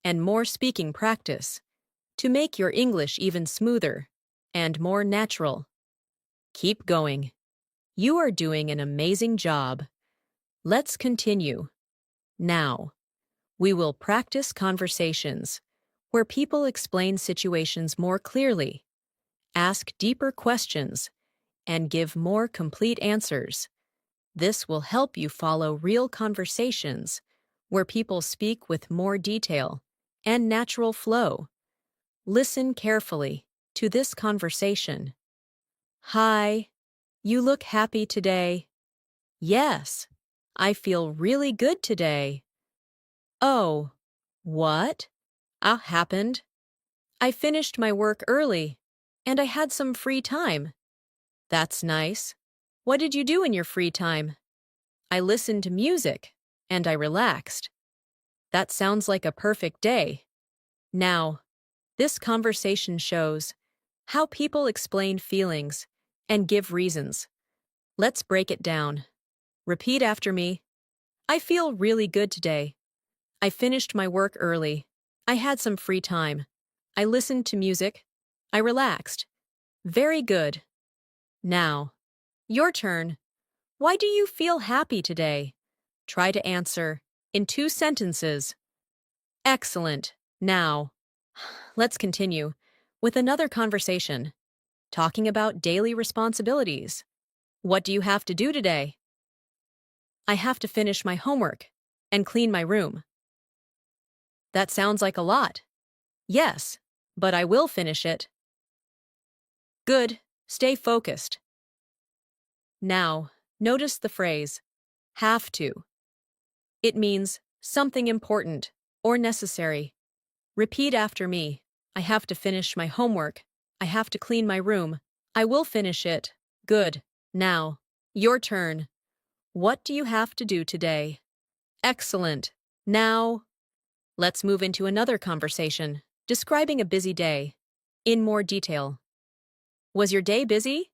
and more speaking practice to make your English even smoother and more natural. Keep going. You are doing an amazing job. Let's continue. Now, we will practice conversations where people explain situations more clearly, ask deeper questions, and give more complete answers. This will help you follow real conversations where people speak with more detail and natural flow. Listen carefully to this conversation. Hi, you look happy today. Yes, I feel really good today. Oh, what? Happened? I finished my work early, and I had some free time. That's nice. What did you do in your free time? I listened to music, and I relaxed. That sounds like a perfect day. Now, this conversation shows how people explain feelings and give reasons. Let's break it down. Repeat after me. I feel really good today. I finished my work early. I had some free time. I listened to music. I relaxed. Very good. Now, your turn. Why do you feel happy today? Try to answer in 2 sentences. Excellent. Now, let's continue with another conversation, talking about daily responsibilities. What do you have to do today? I have to finish my homework and clean my room. That sounds like a lot. Yes, but I will finish it. Good. Stay focused. Now, notice the phrase, have to. It means something important or necessary. Repeat after me. I have to finish my homework. I have to clean my room. I will finish it. Good. Now, your turn. What do you have to do today? Excellent. Now, let's move into another conversation, describing a busy day in more detail. Was your day busy?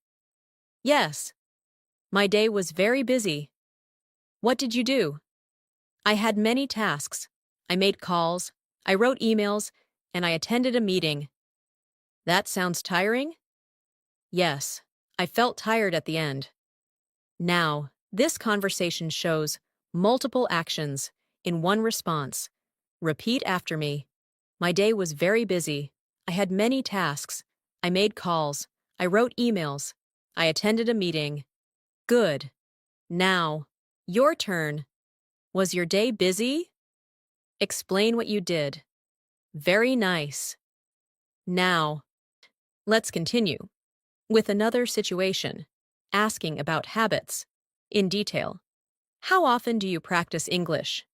Yes. My day was very busy. What did you do? I had many tasks. I made calls, I wrote emails, and I attended a meeting. That sounds tiring? Yes. I felt tired at the end. Now, this conversation shows multiple actions in one response. Repeat after me. My day was very busy. I had many tasks. I made calls. I wrote emails. I attended a meeting. Good. Now, your turn. Was your day busy? Explain what you did. Very nice. Now, let's continue with another situation, asking about habits in detail. How often do you practice English?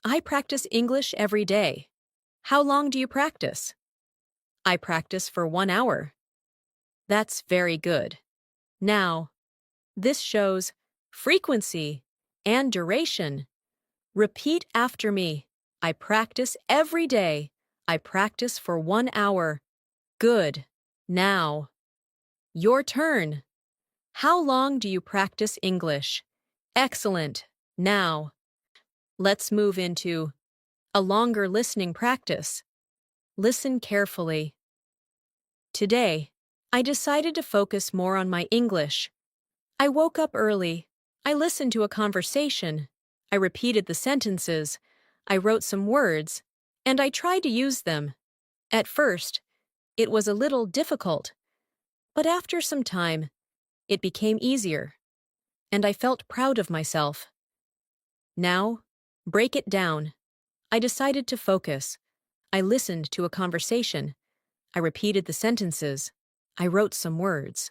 I practice English every day. How long do you practice? I practice for 1 hour. That's very good. Now, this shows frequency and duration. Repeat after me. I practice every day. I practice for 1 hour. Good. Now, your turn. How long do you practice English? Excellent. Now, let's move into A longer listening practice. Listen carefully. Today, I decided to focus more on my English. I woke up early. I listened to a conversation. I repeated the sentences. I wrote some words, and I tried to use them. At first, it was a little difficult, but after some time, it became easier, and I felt proud of myself. Now, break it down. I decided to focus. I listened to a conversation. I repeated the sentences. I wrote some words.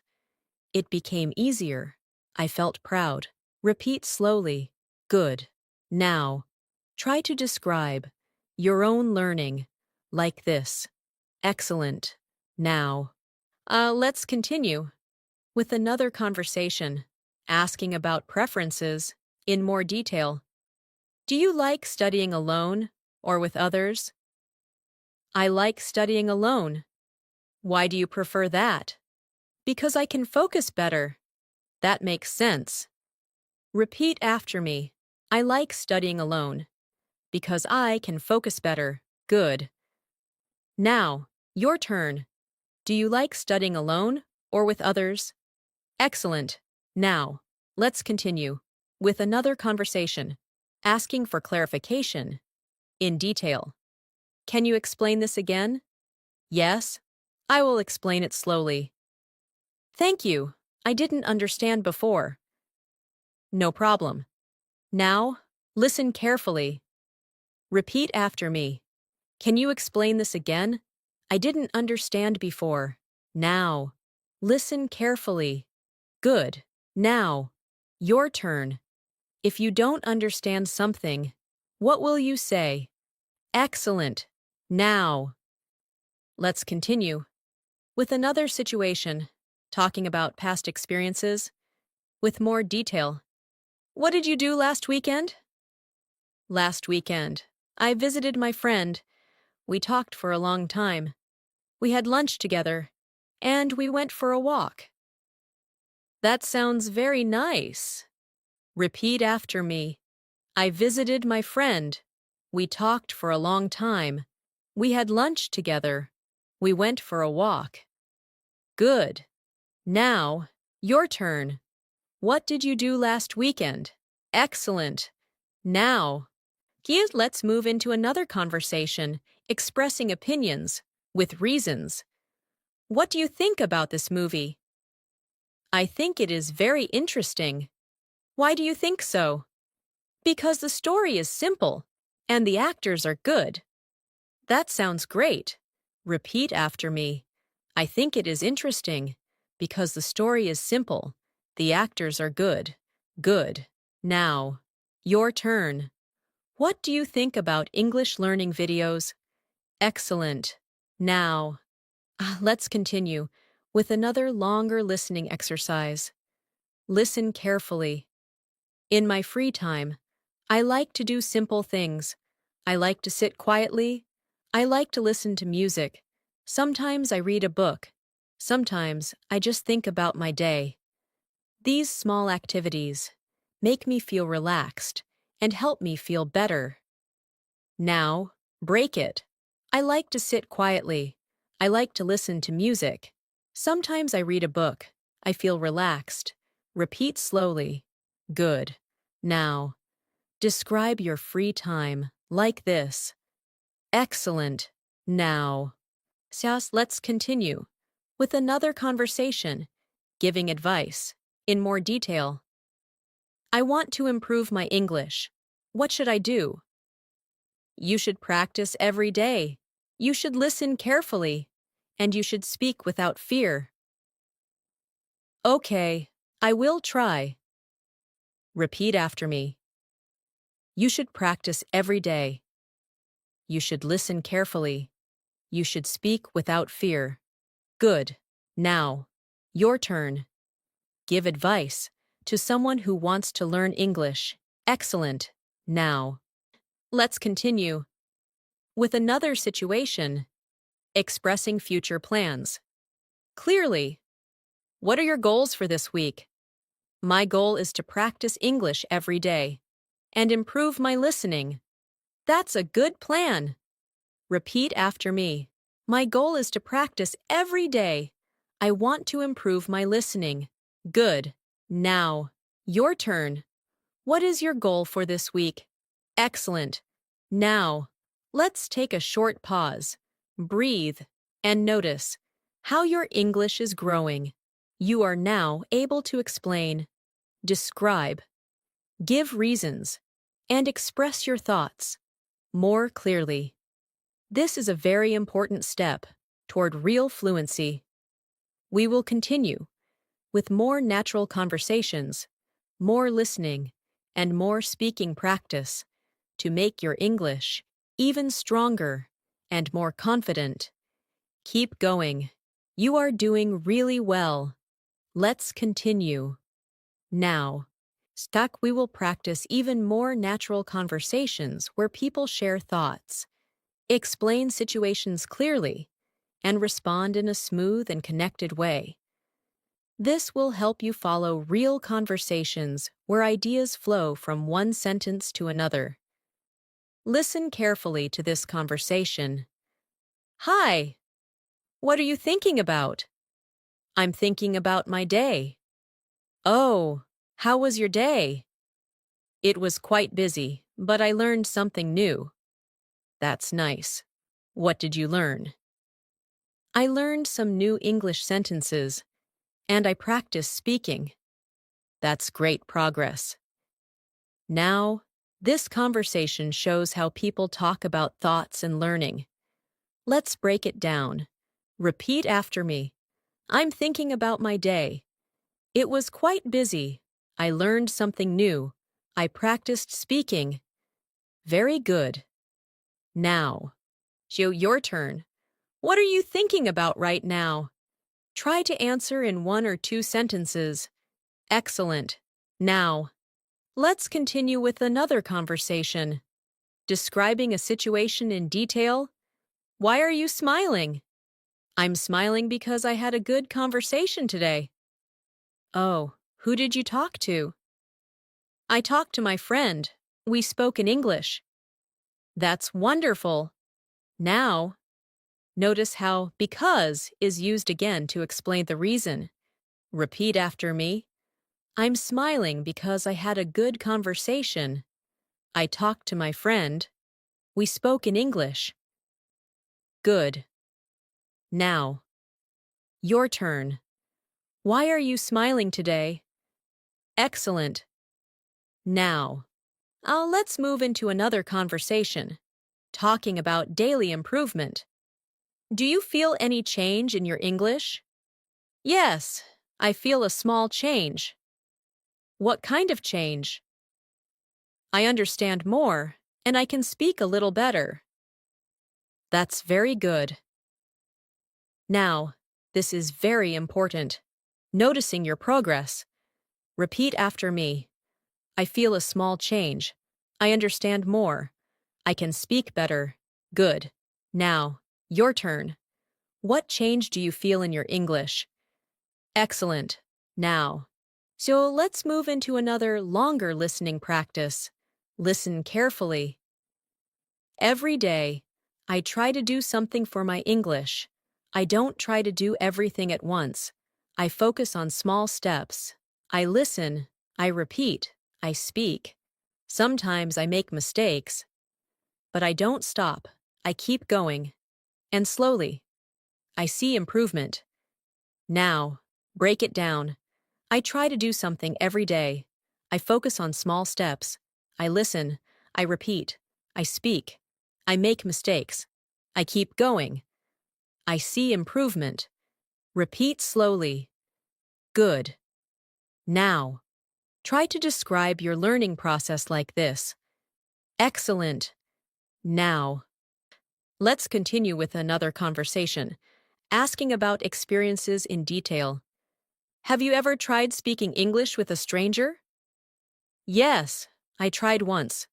It became easier. I felt proud. Repeat slowly. Good. Now, try to describe your own learning like this. Excellent. Now, let's continue with another conversation, asking about preferences in more detail. Do you like studying alone or with others? I like studying alone. Why do you prefer that? Because I can focus better. That makes sense. Repeat after me. I like studying alone. Because I can focus better. Good. Now, your turn. Do you like studying alone or with others? Excellent. Now, let's continue with another conversation, asking for clarification in detail. Can you explain this again? Yes. I will explain it slowly. Thank you. I didn't understand before. No problem. Now, listen carefully. Repeat after me. Can you explain this again? I didn't understand before. Now, listen carefully. Good. Now, your turn. If you don't understand something, what will you say? Excellent. Now. Let's continue with another situation, talking about past experiences with more detail. What did you do last weekend? Last weekend, I visited my friend. We talked for a long time. We had lunch together, and we went for a walk. That sounds very nice. Repeat after me. I visited my friend. We talked for a long time. We had lunch together. We went for a walk. Good. Now, your turn. What did you do last weekend? Excellent. Now, let's move into another conversation, expressing opinions with reasons. What do you think about this movie? I think it is very interesting. Why do you think so? Because the story is simple and the actors are good. That sounds great. Repeat after me. I think it is interesting because the story is simple. The actors are good. Good. Now, your turn. What do you think about English learning videos? Excellent. Now, let's continue with another longer listening exercise. Listen carefully. In my free time, I like to do simple things. I like to sit quietly. I like to listen to music. Sometimes I read a book. Sometimes I just think about my day. These small activities make me feel relaxed and help me feel better. Now, break it. I like to sit quietly. I like to listen to music. Sometimes I read a book. I feel relaxed. Repeat slowly. Good. Now, describe your free time like this. Excellent. Now, let's continue with another conversation, giving advice in more detail. I want to improve my English. What should I do? You should practice every day. You should listen carefully, and you should speak without fear. Okay, I will try. Repeat after me. You should practice every day. You should listen carefully. You should speak without fear. Good. Now, your turn. Give advice to someone who wants to learn English. Excellent. Now, let's continue with another situation, expressing future plans. Clearly, what are your goals for this week? My goal is to practice English every day and improve my listening. That's a good plan. Repeat after me. My goal is to practice every day. I want to improve my listening. Good. Now, your turn. What is your goal for this week? Excellent. Now, let's take a short pause. Breathe and notice how your English is growing. You are now able to explain, describe, give reasons, and express your thoughts more clearly. This is a very important step toward real fluency. We will continue with more natural conversations, more listening, and more speaking practice to make your English even stronger and more confident. Keep going. You are doing really well. Let's continue. Now, we will practice even more natural conversations where people share thoughts, explain situations clearly, and respond in a smooth and connected way. This will help you follow real conversations where ideas flow from one sentence to another. Listen carefully to this conversation. Hi, what are you thinking about? I'm thinking about my day. Oh, how was your day? It was quite busy, but I learned something new. That's nice. What did you learn? I learned some new English sentences, and I practiced speaking. That's great progress. Now, this conversation shows how people talk about thoughts and learning. Let's break it down. Repeat after me. I'm thinking about my day. It was quite busy. I learned something new. I practiced speaking. Very good. Now, Joe, your turn. What are you thinking about right now? Try to answer in one or two sentences. Excellent. Now, let's continue with another conversation. Describing a situation in detail. Why are you smiling? I'm smiling because I had a good conversation today. Oh, who did you talk to? I talked to my friend. We spoke in English. That's wonderful. Now, notice how because is used again to explain the reason. Repeat after me. I'm smiling because I had a good conversation. I talked to my friend. We spoke in English. Good. Now, your turn. Why are you smiling today? Excellent. Now, let's move into another conversation, talking about daily improvement. Do you feel any change in your English? Yes, I feel a small change. What kind of change? I understand more, and I can speak a little better. That's very good. Now, this is very important. Noticing your progress. Repeat after me. I feel a small change. I understand more. I can speak better. Good. Now, your turn. What change do you feel in your English? Excellent. Now, so let's move into another longer listening practice. Listen carefully. Every day, I try to do something for my English. I don't try to do everything at once. I focus on small steps. I listen. I repeat. I speak. Sometimes I make mistakes. But I don't stop. I keep going. And slowly, I see improvement. Now, break it down. I try to do something every day. I focus on small steps. I listen. I repeat. I speak. I make mistakes. I keep going. I see improvement. Repeat slowly. Good. Now, try to describe your learning process like this. Excellent. Now, let's continue with another conversation, asking about experiences in detail. Have you ever tried speaking English with a stranger? Yes, I tried once.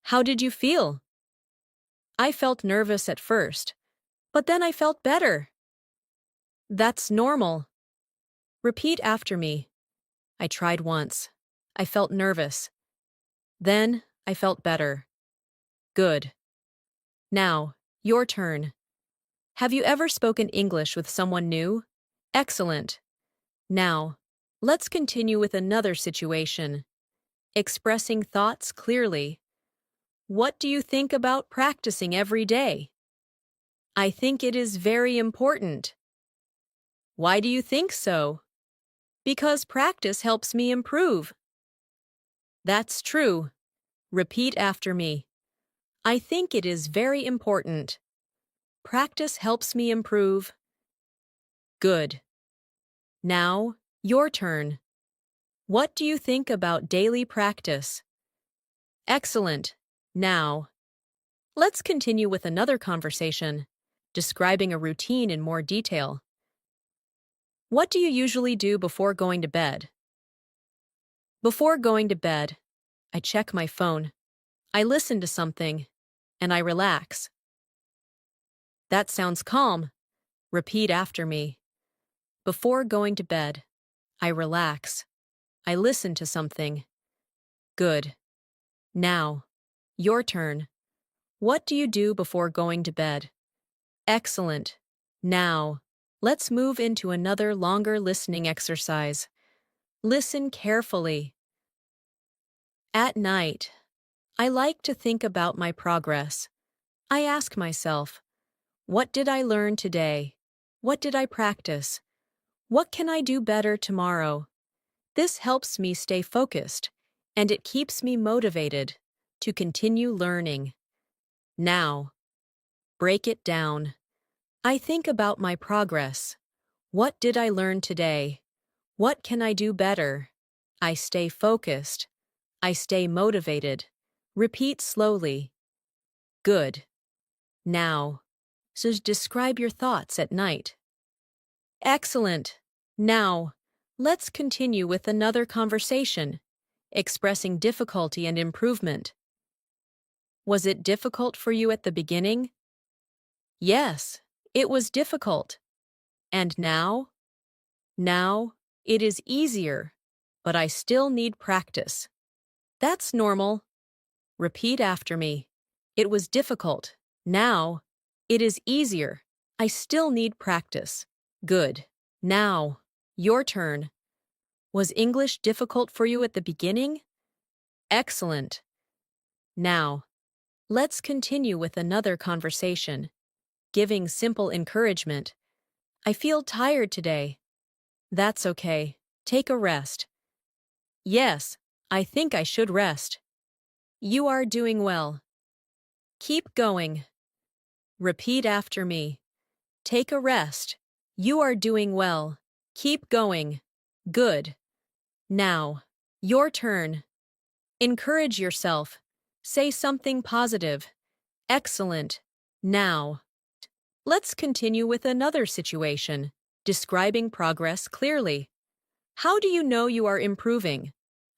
How did you feel? I felt nervous at first, but then I felt better. That's normal. Repeat after me. I tried once. I felt nervous. Then I felt better. Good. Now, your turn. Have you ever spoken English with someone new? Excellent. Now, let's continue with another situation. Expressing thoughts clearly. What do you think about practicing every day? I think it is very important. Why do you think so? Because practice helps me improve. That's true. Repeat after me. I think it is very important. Practice helps me improve. Good. Now, your turn. What do you think about daily practice? Excellent. Now, let's continue with another conversation, describing a routine in more detail. What do you usually do before going to bed? Before going to bed, I check my phone, I listen to something, and I relax. That sounds calm. Repeat after me. Before going to bed, I relax. I listen to something. Good. Now, your turn. What do you do before going to bed? Excellent. Now, let's move into another longer listening exercise. Listen carefully. At night, I like to think about my progress. I ask myself, what did I learn today? What did I practice? What can I do better tomorrow? This helps me stay focused, and it keeps me motivated to continue learning. Now, break it down. I think about my progress. What did I learn today? What can I do better? I stay focused. I stay motivated. Repeat slowly. Good. Now, so describe your thoughts at night. Excellent. Now, let's continue with another conversation, expressing difficulty and improvement. Was it difficult for you at the beginning? Yes, it was difficult. And now? Now, it is easier, but I still need practice. That's normal. Repeat after me. It was difficult. Now, it is easier. I still need practice. Good. Now, your turn. Was English difficult for you at the beginning? Excellent. Now, let's continue with another conversation, giving simple encouragement. I feel tired today. That's okay. Take a rest. Yes, I think I should rest. You are doing well. Keep going. Repeat after me. Take a rest. You are doing well. Keep going. Good. Now, your turn. Encourage yourself. Say something positive. Excellent. Now, let's continue with another situation, describing progress clearly. How do you know you are improving?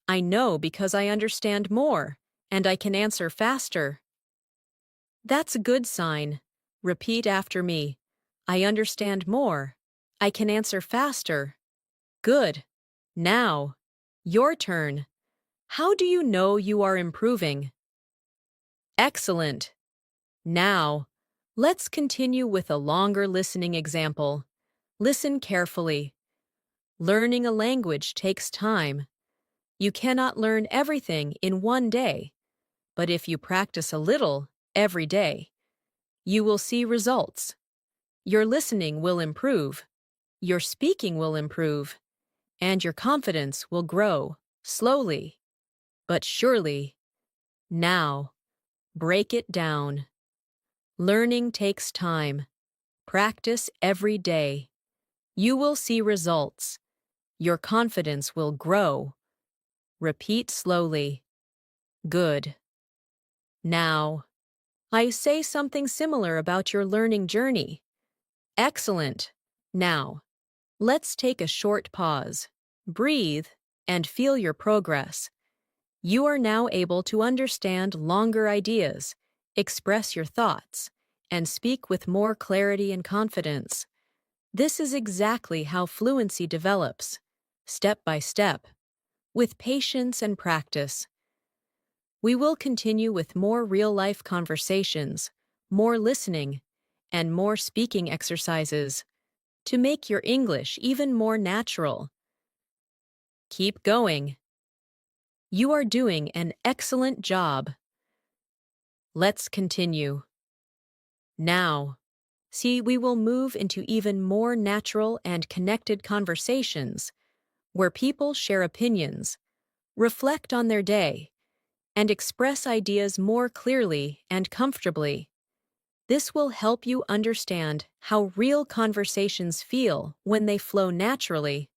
I know because I understand more, and I can answer faster. That's a good sign. Repeat after me. I understand more. I can answer faster. Good. Now, your turn. How do you know you are improving? Excellent. Now, let's continue with a longer listening example. Listen carefully. Learning a language takes time. You cannot learn everything in one day, but if you practice a little every day, you will see results. Your listening will improve, your speaking will improve, and your confidence will grow slowly, but surely. Now, break it down. Learning takes time. Practice every day. You will see results. Your confidence will grow. Repeat slowly. Good. Now, I say something similar about your learning journey. Excellent. Now, let's take a short pause. Breathe and feel your progress. You are now able to understand longer ideas, express your thoughts, and speak with more clarity and confidence. This is exactly how fluency develops, step by step, with patience and practice. We will continue with more real-life conversations, more listening, and more speaking exercises to make your English even more natural. Keep going. You are doing an excellent job. Let's continue. Now, see, we will move into even more natural and connected conversations where people share opinions, reflect on their day, and express ideas more clearly and comfortably. This will help you understand how real conversations feel when they flow naturally.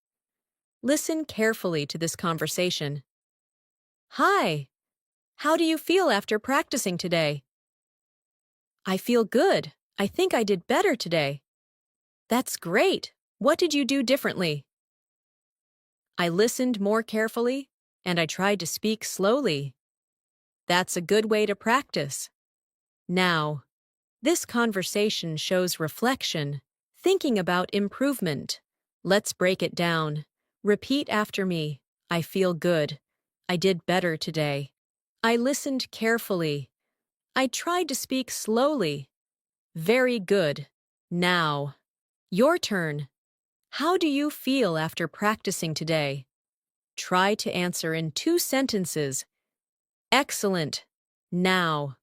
Listen carefully to this conversation. Hi, how do you feel after practicing today? I feel good. I think I did better today. That's great. What did you do differently? I listened more carefully, and I tried to speak slowly. That's a good way to practice. Now, this conversation shows reflection, thinking about improvement. Let's break it down. Repeat after me. I feel good. I did better today. I listened carefully. I tried to speak slowly. Very good. Now, your turn. How do you feel after practicing today? Try to answer in 2 sentences. Excellent. Now,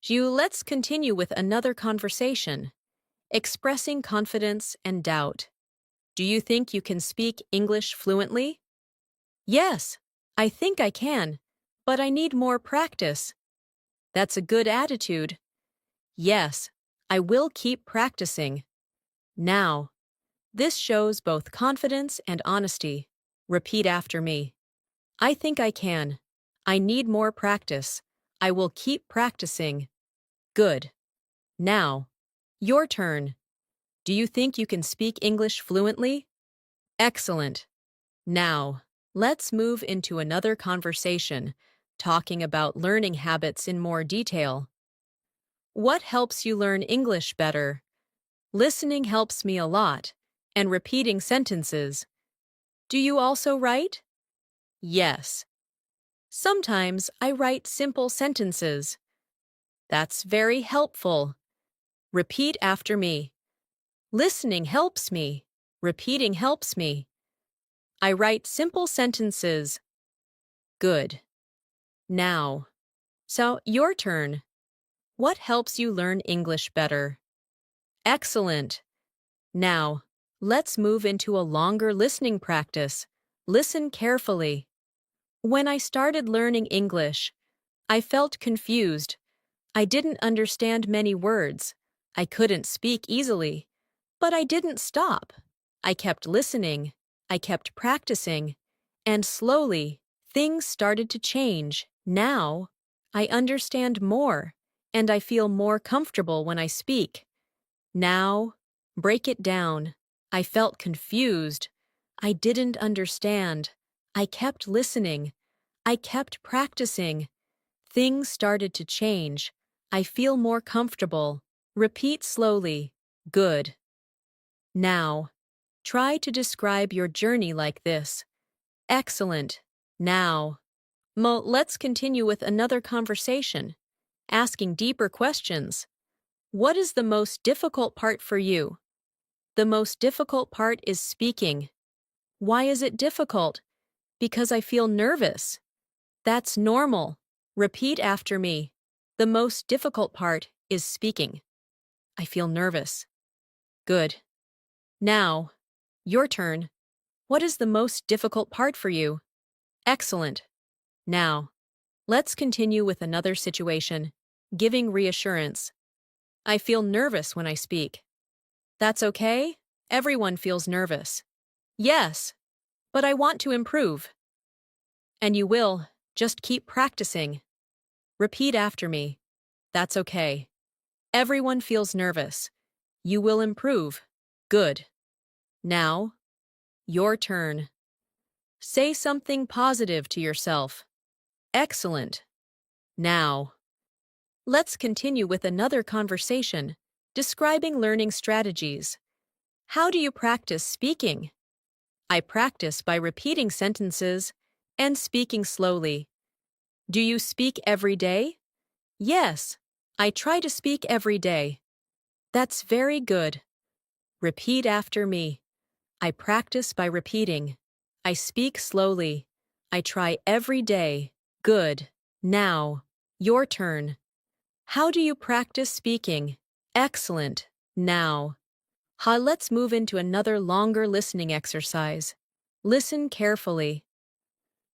let's continue with another conversation. Expressing confidence and doubt. Do you think you can speak English fluently? Yes, I think I can, but I need more practice. That's a good attitude. Yes, I will keep practicing. Now, this shows both confidence and honesty. Repeat after me. I think I can. I need more practice. I will keep practicing. Good. Now, your turn. Do you think you can speak English fluently? Excellent. Now, let's move into another conversation, talking about learning habits in more detail. What helps you learn English better? Listening helps me a lot, and repeating sentences. Do you also write? Yes. Sometimes I write simple sentences. That's very helpful. Repeat after me. Listening helps me. Repeating helps me. I write simple sentences. Good. Now. So, your turn. What helps you learn English better? Excellent. Now, let's move into a longer listening practice. Listen carefully. When I started learning English, I felt confused. I didn't understand many words. I couldn't speak easily. But I didn't stop. I kept listening. I kept practicing. And slowly, things started to change. Now, I understand more, and I feel more comfortable when I speak. Now, break it down. I felt confused. I didn't understand. I kept listening. I kept practicing. Things started to change. I feel more comfortable. Repeat slowly. Good. Now, try to describe your journey like this. Excellent. Now, let's continue with another conversation, asking deeper questions. What is the most difficult part for you? The most difficult part is speaking. Why is it difficult? Because I feel nervous. That's normal. Repeat after me. The most difficult part is speaking. I feel nervous. Good. Now, your turn. What is the most difficult part for you? Excellent. Now, let's continue with another situation, giving reassurance. I feel nervous when I speak. That's okay. Everyone feels nervous. Yes, but I want to improve. And you will. Just keep practicing. Repeat after me. That's okay. Everyone feels nervous. You will improve. Good. Now, your turn. Say something positive to yourself. Excellent. Now, let's continue with another conversation, describing learning strategies. How do you practice speaking? I practice by repeating sentences and speaking slowly. Do you speak every day? Yes, I try to speak every day. That's very good. Repeat after me. I practice by repeating. I speak slowly. I try every day. Good. Now, your turn. How do you practice speaking? Excellent. Now. Let's move into another longer listening exercise. Listen carefully.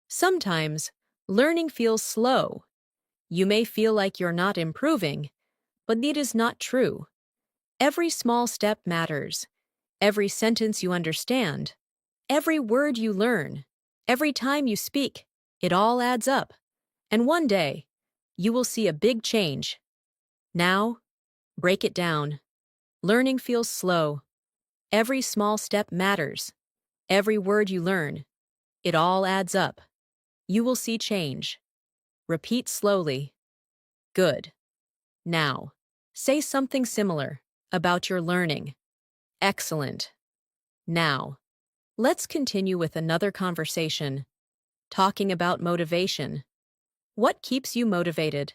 Sometimes, learning feels slow. You may feel like you're not improving, but it is not true. Every small step matters. Every sentence you understand, every word you learn, every time you speak, it all adds up. And one day, you will see a big change. Now, break it down. Learning feels slow. Every small step matters. Every word you learn, it all adds up. You will see change. Repeat slowly. Good. Now, say something similar about your learning. Excellent. Now, let's continue with another conversation, talking about motivation. What keeps you motivated?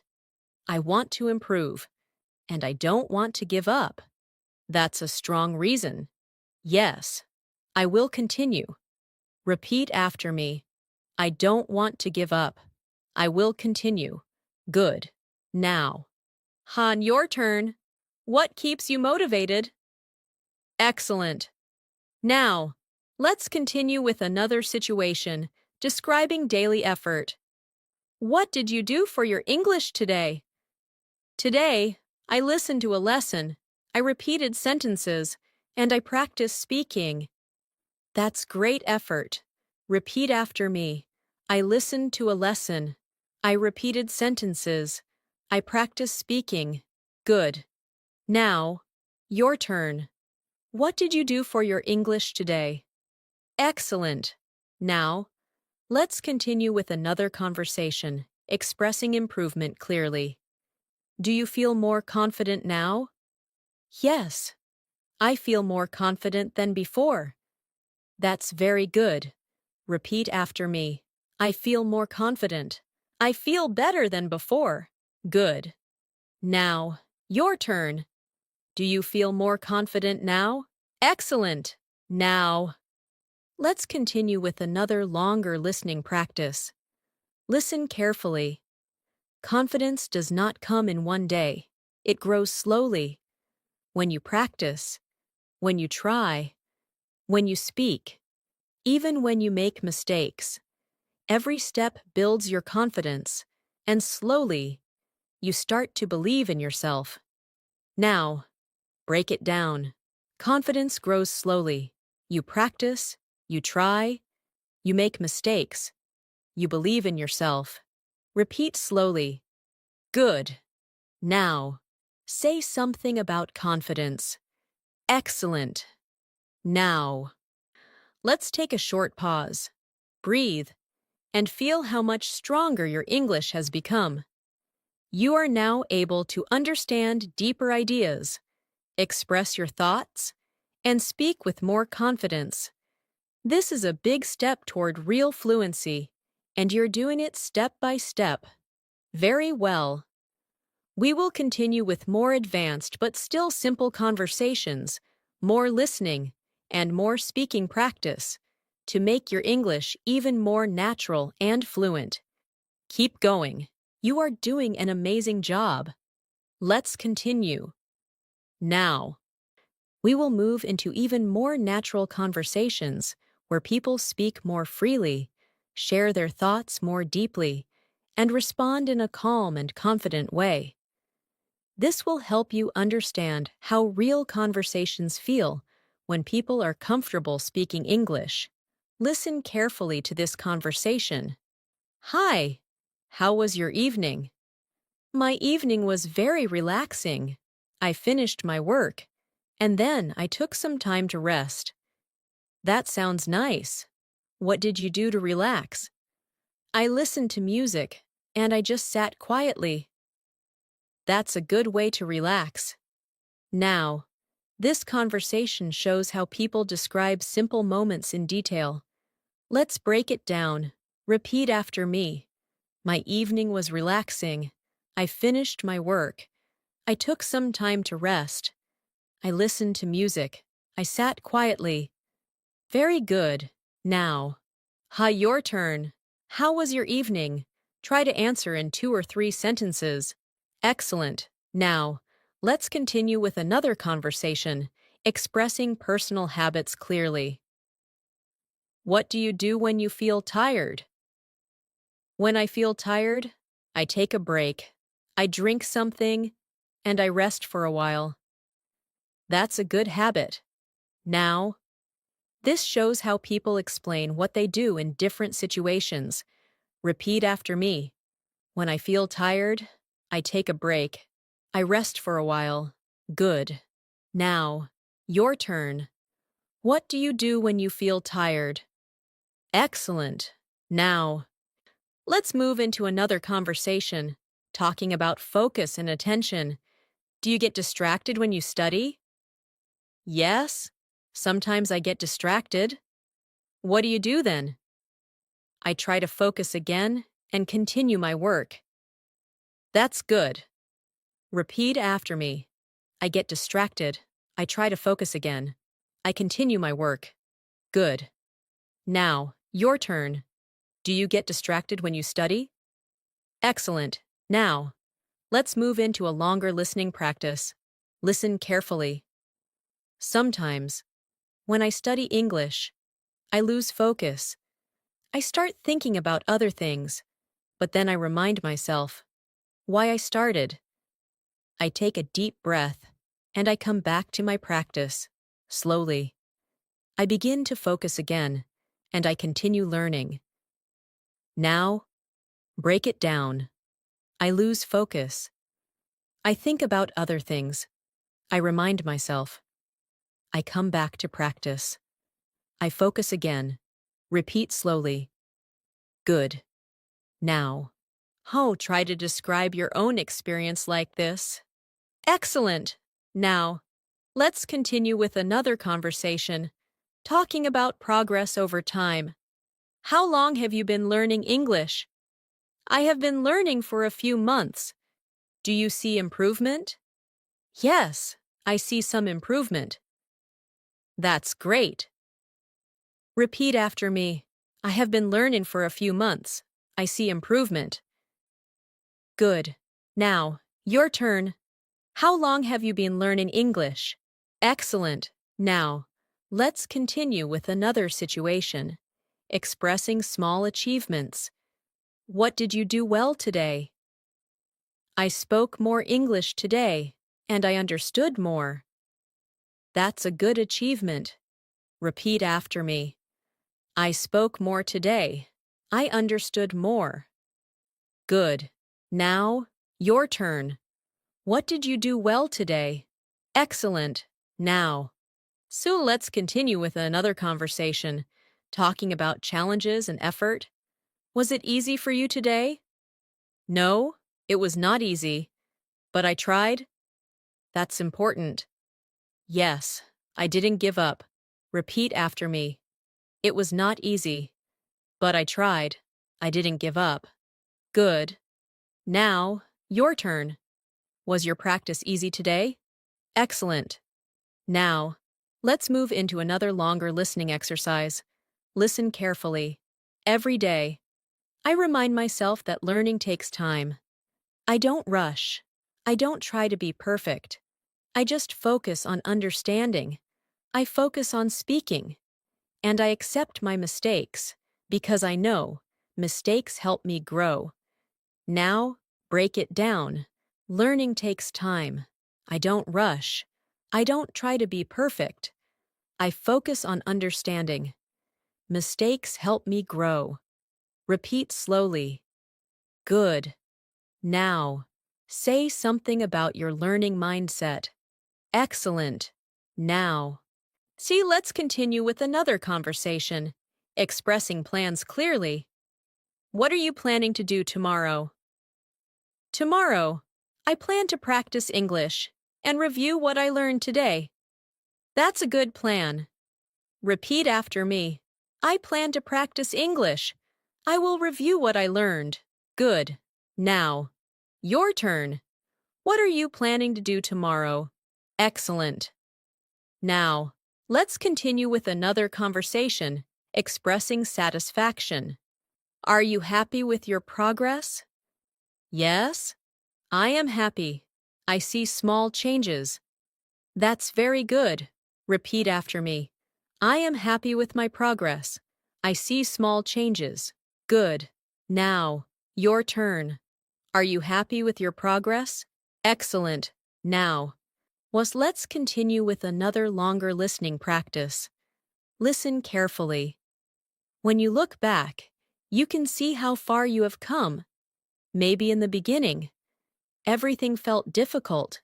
I want to improve, and I don't want to give up. That's a strong reason. Yes, I will continue. Repeat after me. I don't want to give up. I will continue. Good. Now. Han, your turn. What keeps you motivated? Excellent. Now, let's continue with another situation, describing daily effort. What did you do for your English today? Today, I listened to a lesson, I repeated sentences, and I practiced speaking. That's great effort. Repeat after me. I listened to a lesson. I repeated sentences. I practiced speaking. Good. Now, your turn. What did you do for your English today? Excellent. Now, let's continue with another conversation, expressing improvement clearly. Do you feel more confident now? Yes, I feel more confident than before. That's very good. Repeat after me. I feel more confident. I feel better than before. Good. Now, your turn. Do you feel more confident now? Excellent. Now, let's continue with another longer listening practice. Listen carefully. Confidence does not come in one day. It grows slowly. When you practice, when you try, when you speak, even when you make mistakes. Every step builds your confidence, and slowly, you start to believe in yourself. Now, break it down. Confidence grows slowly. You practice, you try, you make mistakes, you believe in yourself. Repeat slowly. Good. Now, say something about confidence. Excellent. Now, let's take a short pause. Breathe, and feel how much stronger your English has become. You are now able to understand deeper ideas, express your thoughts, and speak with more confidence. This is a big step toward real fluency, and you're doing it step by step. Very well. We will continue with more advanced but still simple conversations, more listening, and more speaking practice to make your English even more natural and fluent. Keep going. You are doing an amazing job. Let's continue. Now, we will move into even more natural conversations where people speak more freely, share their thoughts more deeply, and respond in a calm and confident way. This will help you understand how real conversations feel when people are comfortable speaking English. Listen carefully to this conversation. Hi, how was your evening? My evening was very relaxing. I finished my work, and then I took some time to rest. That sounds nice. What did you do to relax? I listened to music, and I just sat quietly. That's a good way to relax. Now, this conversation shows how people describe simple moments in detail. Let's break it down. Repeat after me. My evening was relaxing. I finished my work. I took some time to rest. I listened to music. I sat quietly. Very good. Now. Your turn. How was your evening? Try to answer in 2 or 3 sentences. Excellent. Now, let's continue with another conversation, expressing personal habits clearly. What do you do when you feel tired? When I feel tired, I take a break. I drink something, and I rest for a while. That's a good habit. Now, this shows how people explain what they do in different situations. Repeat after me. When I feel tired, I take a break. I rest for a while. Good. Now, your turn. What do you do when you feel tired? Excellent. Now, let's move into another conversation, talking about focus and attention. Do you get distracted when you study? Yes. Sometimes I get distracted. What do you do then? I try to focus again and continue my work. That's good. Repeat after me. I get distracted. I try to focus again. I continue my work. Good. Now, your turn. Do you get distracted when you study? Excellent. Now, let's move into a longer listening practice. Listen carefully. Sometimes, when I study English, I lose focus. I start thinking about other things, but then I remind myself why I started. I take a deep breath, and I come back to my practice, slowly. I begin to focus again, and I continue learning. Now, break it down. I lose focus. I think about other things. I remind myself. I come back to practice. I focus again. Repeat slowly. Good. Now. Try to describe your own experience like this. Excellent. Now, let's continue with another conversation, talking about progress over time. How long have you been learning English? I have been learning for a few months. Do you see improvement? Yes, I see some improvement. That's great. Repeat after me. I have been learning for a few months. I see improvement. Good. Now, your turn. How long have you been learning English? Excellent. Now, let's continue with another situation, expressing small achievements. What did you do well today? I spoke more English today, and I understood more. That's a good achievement. Repeat after me. I spoke more today. I understood more. Good. Now, your turn. What did you do well today? Excellent. Now. So let's continue with another conversation, talking about challenges and effort. Was it easy for you today? No, it was not easy. But I tried. That's important. Yes, I didn't give up. Repeat after me. It was not easy. But I tried. I didn't give up. Good. Now, your turn. Was your practice easy today? Excellent. Now, let's move into another longer listening exercise. Listen carefully. Every day, I remind myself that learning takes time. I don't rush. I don't try to be perfect. I just focus on understanding. I focus on speaking. And I accept my mistakes, because I know mistakes help me grow. Now, break it down. Learning takes time. I don't rush. I don't try to be perfect. I focus on understanding. Mistakes help me grow. Repeat slowly. Good. Now, say something about your learning mindset. Excellent. Now. See, let's continue with another conversation, expressing plans clearly. What are you planning to do tomorrow? Tomorrow, I plan to practice English and review what I learned today. That's a good plan. Repeat after me. I plan to practice English. I will review what I learned. Good. Now, your turn. What are you planning to do tomorrow? Excellent. Now, let's continue with another conversation, expressing satisfaction. Are you happy with your progress? Yes, I am happy. I see small changes. That's very good. Repeat after me. I am happy with my progress. I see small changes. Good. Now, your turn. Are you happy with your progress? Excellent. Now, let's continue with another longer listening practice. Listen carefully. When you look back, you can see how far you have come. Maybe in the beginning, everything felt difficult,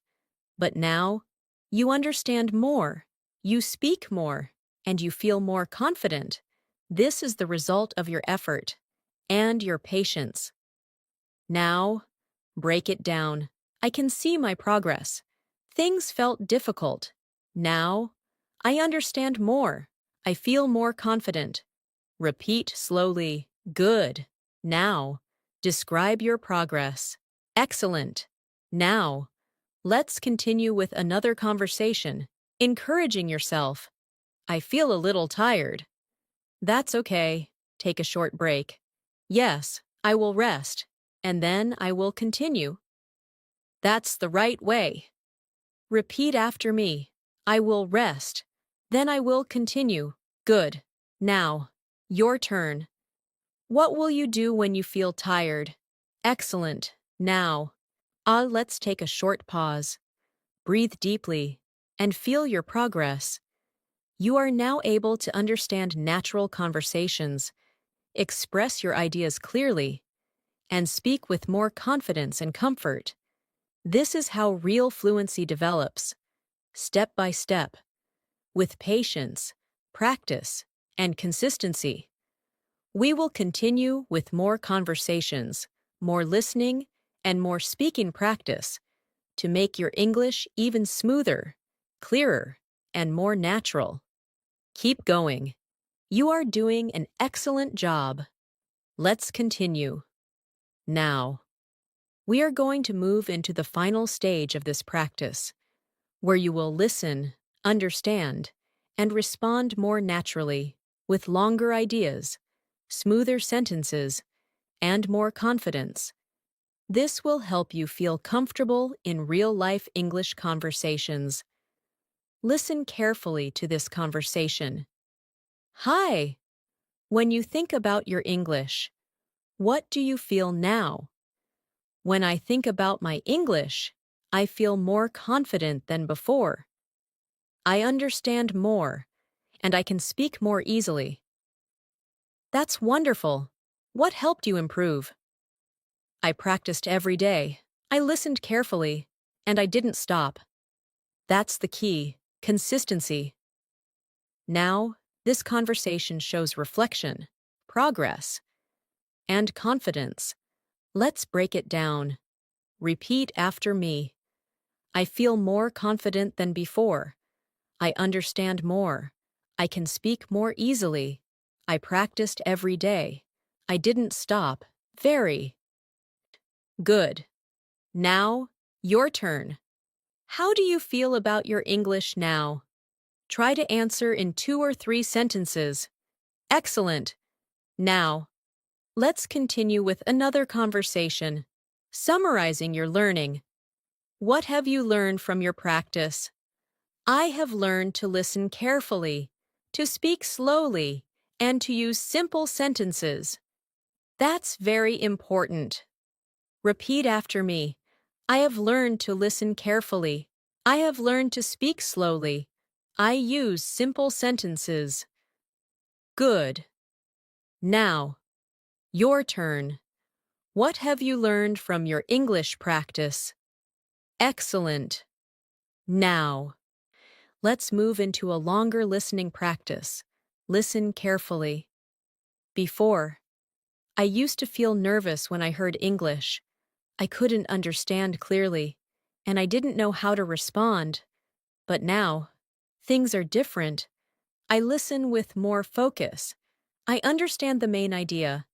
but now you understand more, you speak more, and you feel more confident. This is the result of your effort and your patience. Now, break it down. I can see my progress. Things felt difficult. Now, I understand more. I feel more confident. Repeat slowly. Good. Now, describe your progress. Excellent. Now, let's continue with another conversation, encouraging yourself. I feel a little tired. That's okay. Take a short break. Yes, I will rest, and then I will continue. That's the right way. Repeat after me. I will rest, then I will continue. Good. Now, your turn. What will you do when you feel tired? Excellent. Now, let's take a short pause. Breathe deeply and feel your progress. You are now able to understand natural conversations, express your ideas clearly, and speak with more confidence and comfort. This is how real fluency develops, step by step, with patience, practice, and consistency. We will continue with more conversations, more listening, and more speaking practice to make your English even smoother, clearer, and more natural. Keep going. You are doing an excellent job. Let's continue. Now, we are going to move into the final stage of this practice, where you will listen, understand, and respond more naturally, with longer ideas, smoother sentences, and more confidence. This will help you feel comfortable in real-life English conversations. Listen carefully to this conversation. Hi! When you think about your English, what do you feel now? When I think about my English, I feel more confident than before. I understand more, and I can speak more easily. That's wonderful. What helped you improve? I practiced every day. I listened carefully, and I didn't stop. That's the key, consistency. Now, this conversation shows reflection, progress, and confidence. Let's break it down. Repeat after me. I feel more confident than before. I understand more. I can speak more easily. I practiced every day. I didn't stop. Very good. Now, your turn. How do you feel about your English now? Try to answer in 2 or 3 sentences. Excellent. Now, let's continue with another conversation, summarizing your learning. What have you learned from your practice? I have learned to listen carefully, to speak slowly, and to use simple sentences. That's very important. Repeat after me. I have learned to listen carefully. I have learned to speak slowly. I use simple sentences. Good. Now, your turn. What have you learned from your English practice? Excellent. Now, let's move into a longer listening practice. Listen carefully. Before, I used to feel nervous when I heard English. I couldn't understand clearly, and I didn't know how to respond. But now, things are different. I listen with more focus. I understand the main idea,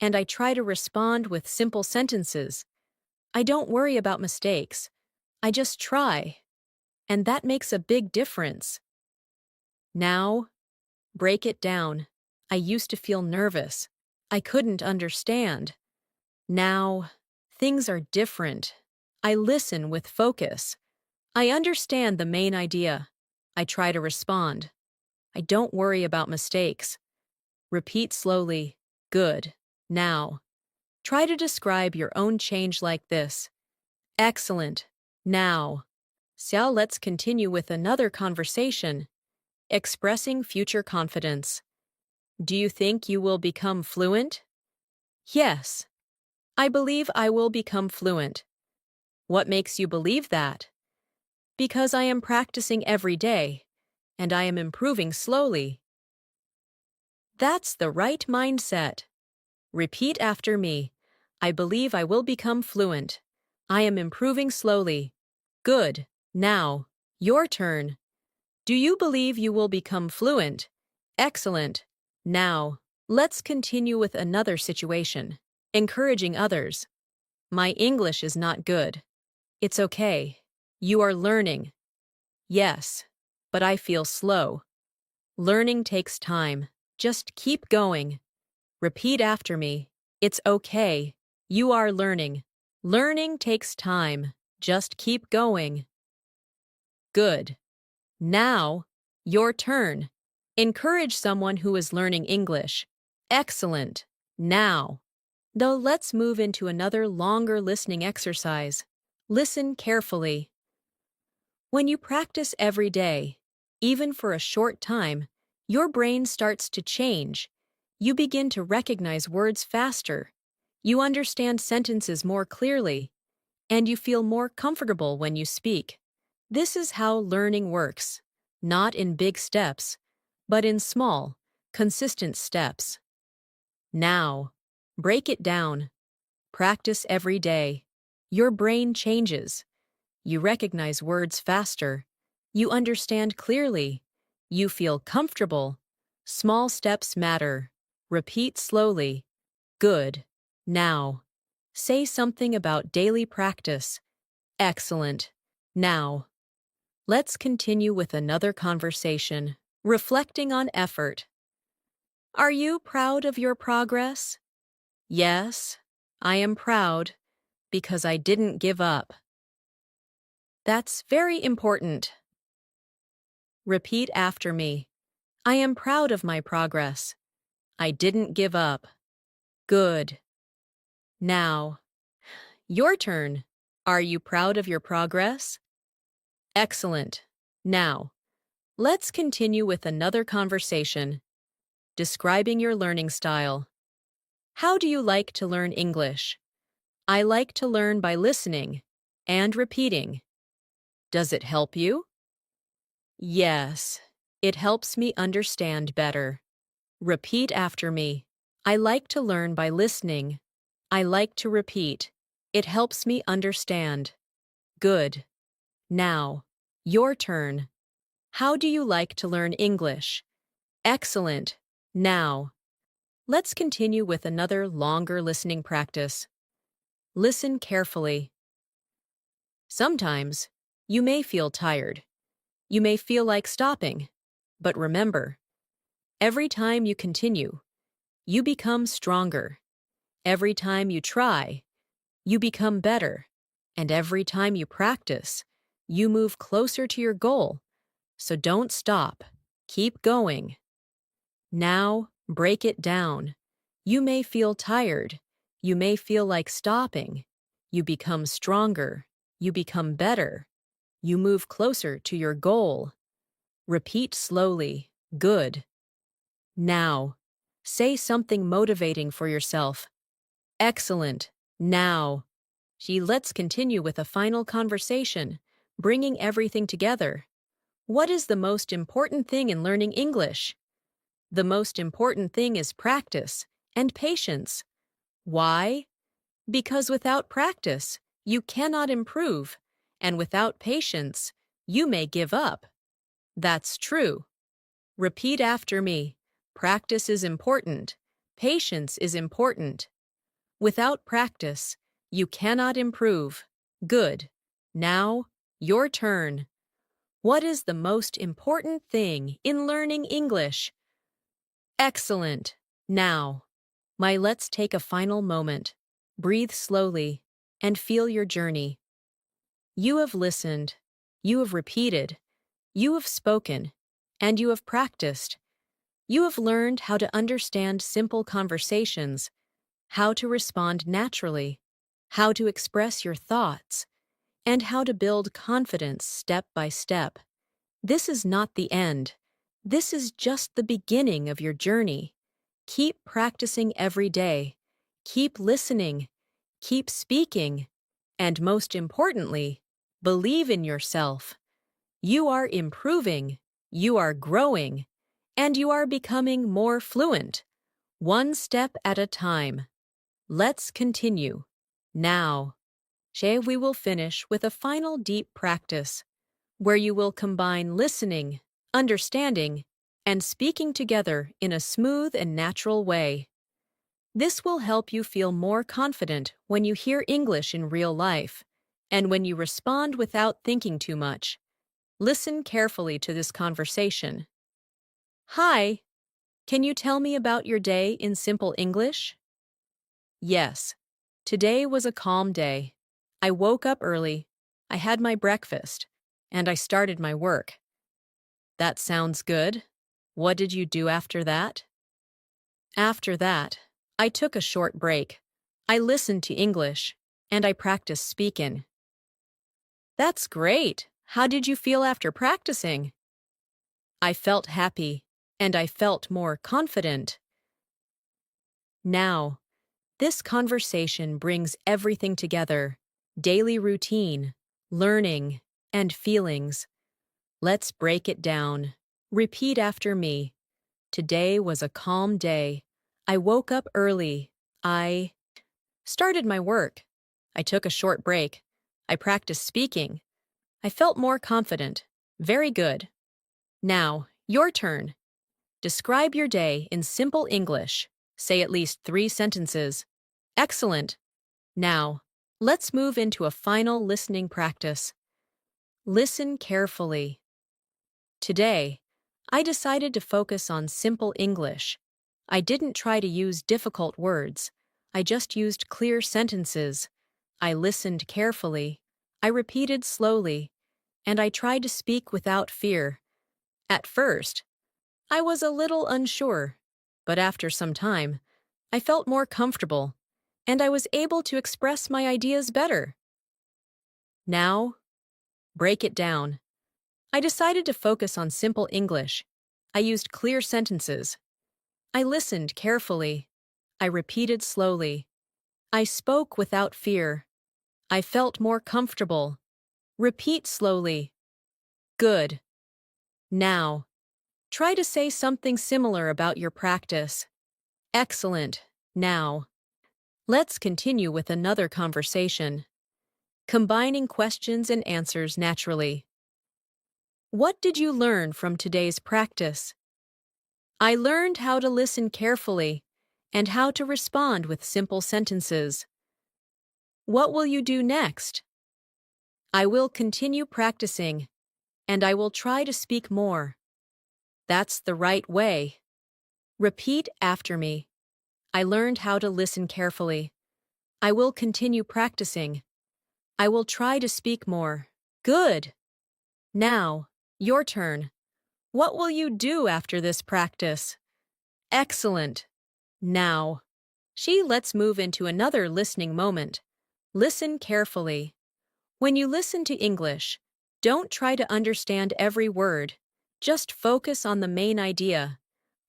and I try to respond with simple sentences. I don't worry about mistakes. I just try, and that makes a big difference. Now, break it down. I used to feel nervous. I couldn't understand. Now, things are different. I listen with focus. I understand the main idea. I try to respond. I don't worry about mistakes. Repeat slowly. Good. Now. Try to describe your own change like this. Excellent. Now. So let's continue with another conversation. Expressing future confidence. Do you think you will become fluent? Yes. I believe I will become fluent. What makes you believe that? Because I am practicing every day, and I am improving slowly. That's the right mindset. Repeat after me. I believe I will become fluent. I am improving slowly. Good. Now, your turn. Do you believe you will become fluent? Excellent. Now, let's continue with another situation. Encouraging others. My English is not good. It's okay. You are learning. Yes, but I feel slow. Learning takes time. Just keep going. Repeat after me. It's okay. You are learning. Learning takes time. Just keep going. Good. Now, your turn. Encourage someone who is learning English. Excellent. Now. Though let's move into another longer listening exercise. Listen carefully. When you practice every day, even for a short time, your brain starts to change. You begin to recognize words faster. You understand sentences more clearly, and you feel more comfortable when you speak. This is how learning works, not in big steps, but in small, consistent steps. Now, break it down. Practice every day. Your brain changes. You recognize words faster. You understand clearly. You feel comfortable. Small steps matter. Repeat slowly. Good. Now. Say something about daily practice. Excellent. Now. Let's continue with another conversation. Reflecting on effort. Are you proud of your progress? Yes, I am proud because I didn't give up. That's very important. Repeat after me. I am proud of my progress. I didn't give up. Good. Now, your turn. Are you proud of your progress? Excellent. Now, let's continue with another conversation. Describing your learning style. How do you like to learn English? I like to learn by listening and repeating. Does it help you? Yes, it helps me understand better. Repeat after me. I like to learn by listening. I like to repeat. It helps me understand. Good. Now, your turn. How do you like to learn English? Excellent. Now, let's continue with another longer listening practice. Listen carefully. Sometimes, you may feel tired. You may feel like stopping. But remember, every time you continue, you become stronger. Every time you try, you become better. And every time you practice, you move closer to your goal. So don't stop. Keep going. Now, break it down. You may feel tired. You may feel like stopping. You become stronger. You become better. You move closer to your goal. Repeat slowly. Good. Now, say something motivating for yourself. Excellent. Now. Let's continue with a final conversation, bringing everything together. What is the most important thing in learning English? The most important thing is practice and patience. Why? Because without practice, you cannot improve, and without patience, you may give up. That's true. Repeat after me. Practice is important. Patience is important. Without practice, you cannot improve. Good. Now, your turn. What is the most important thing in learning English? Excellent. Now, let's take a final moment. Breathe slowly and feel your journey. You have listened, you have repeated, you have spoken, and you have practiced. You have learned how to understand simple conversations, how to respond naturally, how to express your thoughts, and how to build confidence step by step. This is not the end. This is just the beginning of your journey. Keep practicing every day. Keep listening. Keep speaking. And most importantly, believe in yourself. You are improving, you are growing, and you are becoming more fluent, one step at a time. Let's continue. Now, we will finish with a final deep practice, where you will combine listening, understanding, and speaking together in a smooth and natural way. This will help you feel more confident when you hear English in real life, and when you respond without thinking too much. Listen carefully to this conversation. Hi, can you tell me about your day in simple English? Yes, today was a calm day. I woke up early, I had my breakfast, and I started my work. That sounds good. What did you do after that? After that, I took a short break. I listened to English, and I practiced speaking. That's great. How did you feel after practicing? I felt happy, and I felt more confident. Now, this conversation brings everything together: daily routine, learning, and feelings. Let's break it down. Repeat after me. Today was a calm day. I woke up early. I started my work. I took a short break. I practiced speaking. I felt more confident. Very good. Now, your turn. Describe your day in simple English. Say at least 3 sentences. Excellent. Now, let's move into a final listening practice. Listen carefully. Today, I decided to focus on simple English. I didn't try to use difficult words. I just used clear sentences. I listened carefully. I repeated slowly. And I tried to speak without fear. At first, I was a little unsure, but after some time, I felt more comfortable, and I was able to express my ideas better. Now, break it down. I decided to focus on simple English. I used clear sentences. I listened carefully. I repeated slowly. I spoke without fear. I felt more comfortable. Repeat slowly. Good. Now, try to say something similar about your practice. Excellent. Now, let's continue with another conversation. Combining questions and answers naturally. What did you learn from today's practice? I learned how to listen carefully and how to respond with simple sentences. What will you do next? I will continue practicing, and I will try to speak more. That's the right way. Repeat after me. I learned how to listen carefully. I will continue practicing. I will try to speak more. Good. Now, your turn. What will you do after this practice? Excellent. Now, let's move into another listening moment. Listen carefully. When you listen to English, don't try to understand every word. Just focus on the main idea.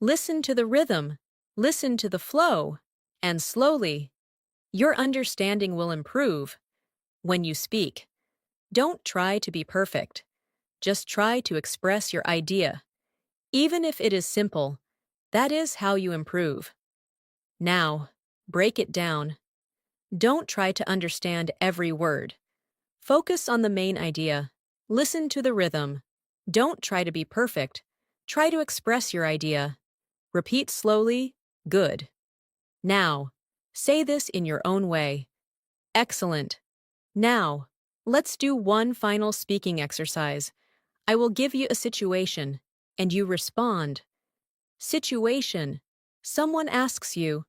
Listen to the rhythm. Listen to the flow. And slowly, your understanding will improve. When you speak, don't try to be perfect. Just try to express your idea. Even if it is simple, that is how you improve. Now, break it down. Don't try to understand every word. Focus on the main idea. Listen to the rhythm. Don't try to be perfect. Try to express your idea. Repeat slowly. Good. Now, say this in your own way. Excellent. Now, let's do one final speaking exercise. I will give you a situation, and you respond. Situation. Someone asks you,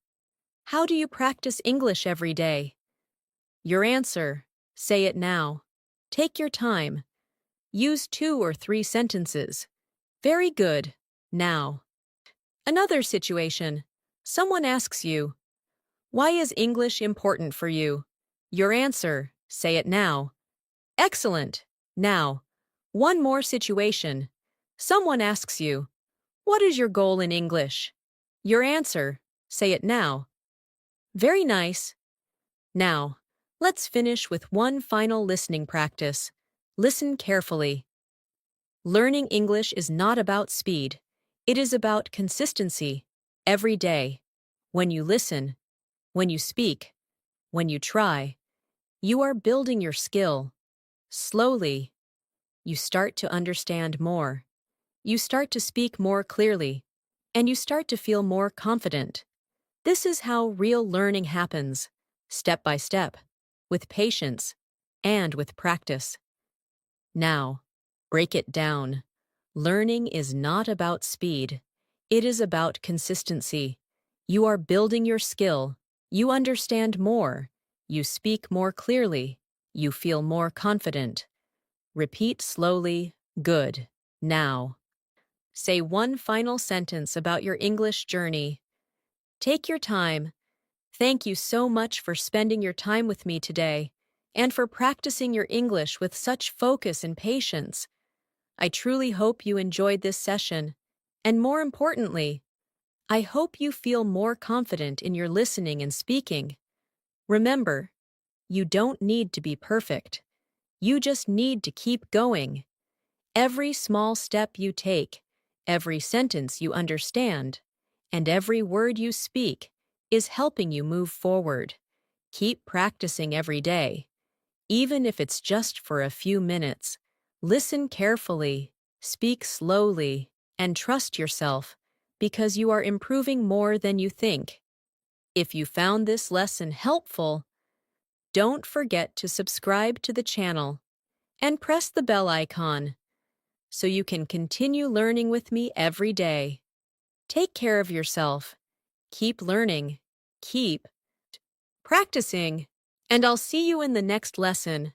how do you practice English every day? Your answer. Say it now. Take your time. Use 2 or 3 sentences. Very good. Now. Another situation. Someone asks you, why is English important for you? Your answer. Say it now. Excellent. Now. One more situation. Someone asks you, what is your goal in English? Your answer. Say it now. Very nice. Now, let's finish with one final listening practice. Listen carefully. Learning English is not about speed. It is about consistency. Every day. When you listen, when you speak, when you try, you are building your skill. Slowly, you start to understand more. You start to speak more clearly, and you start to feel more confident. This is how real learning happens, step by step, with patience, and with practice. Now, break it down. Learning is not about speed. It is about consistency. You are building your skill. You understand more. You speak more clearly. You feel more confident. Repeat slowly. Good. Now. Say one final sentence about your English journey. Take your time. Thank you so much for spending your time with me today and for practicing your English with such focus and patience. I truly hope you enjoyed this session, and more importantly, I hope you feel more confident in your listening and speaking. Remember, you don't need to be perfect. You just need to keep going. Every small step you take, every sentence you understand, and every word you speak is helping you move forward. Keep practicing every day, even if it's just for a few minutes. Listen carefully, speak slowly, and trust yourself, because you are improving more than you think. If you found this lesson helpful, don't forget to subscribe to the channel and press the bell icon so you can continue learning with me every day. Take care of yourself. Keep learning. Keep practicing. And I'll see you in the next lesson.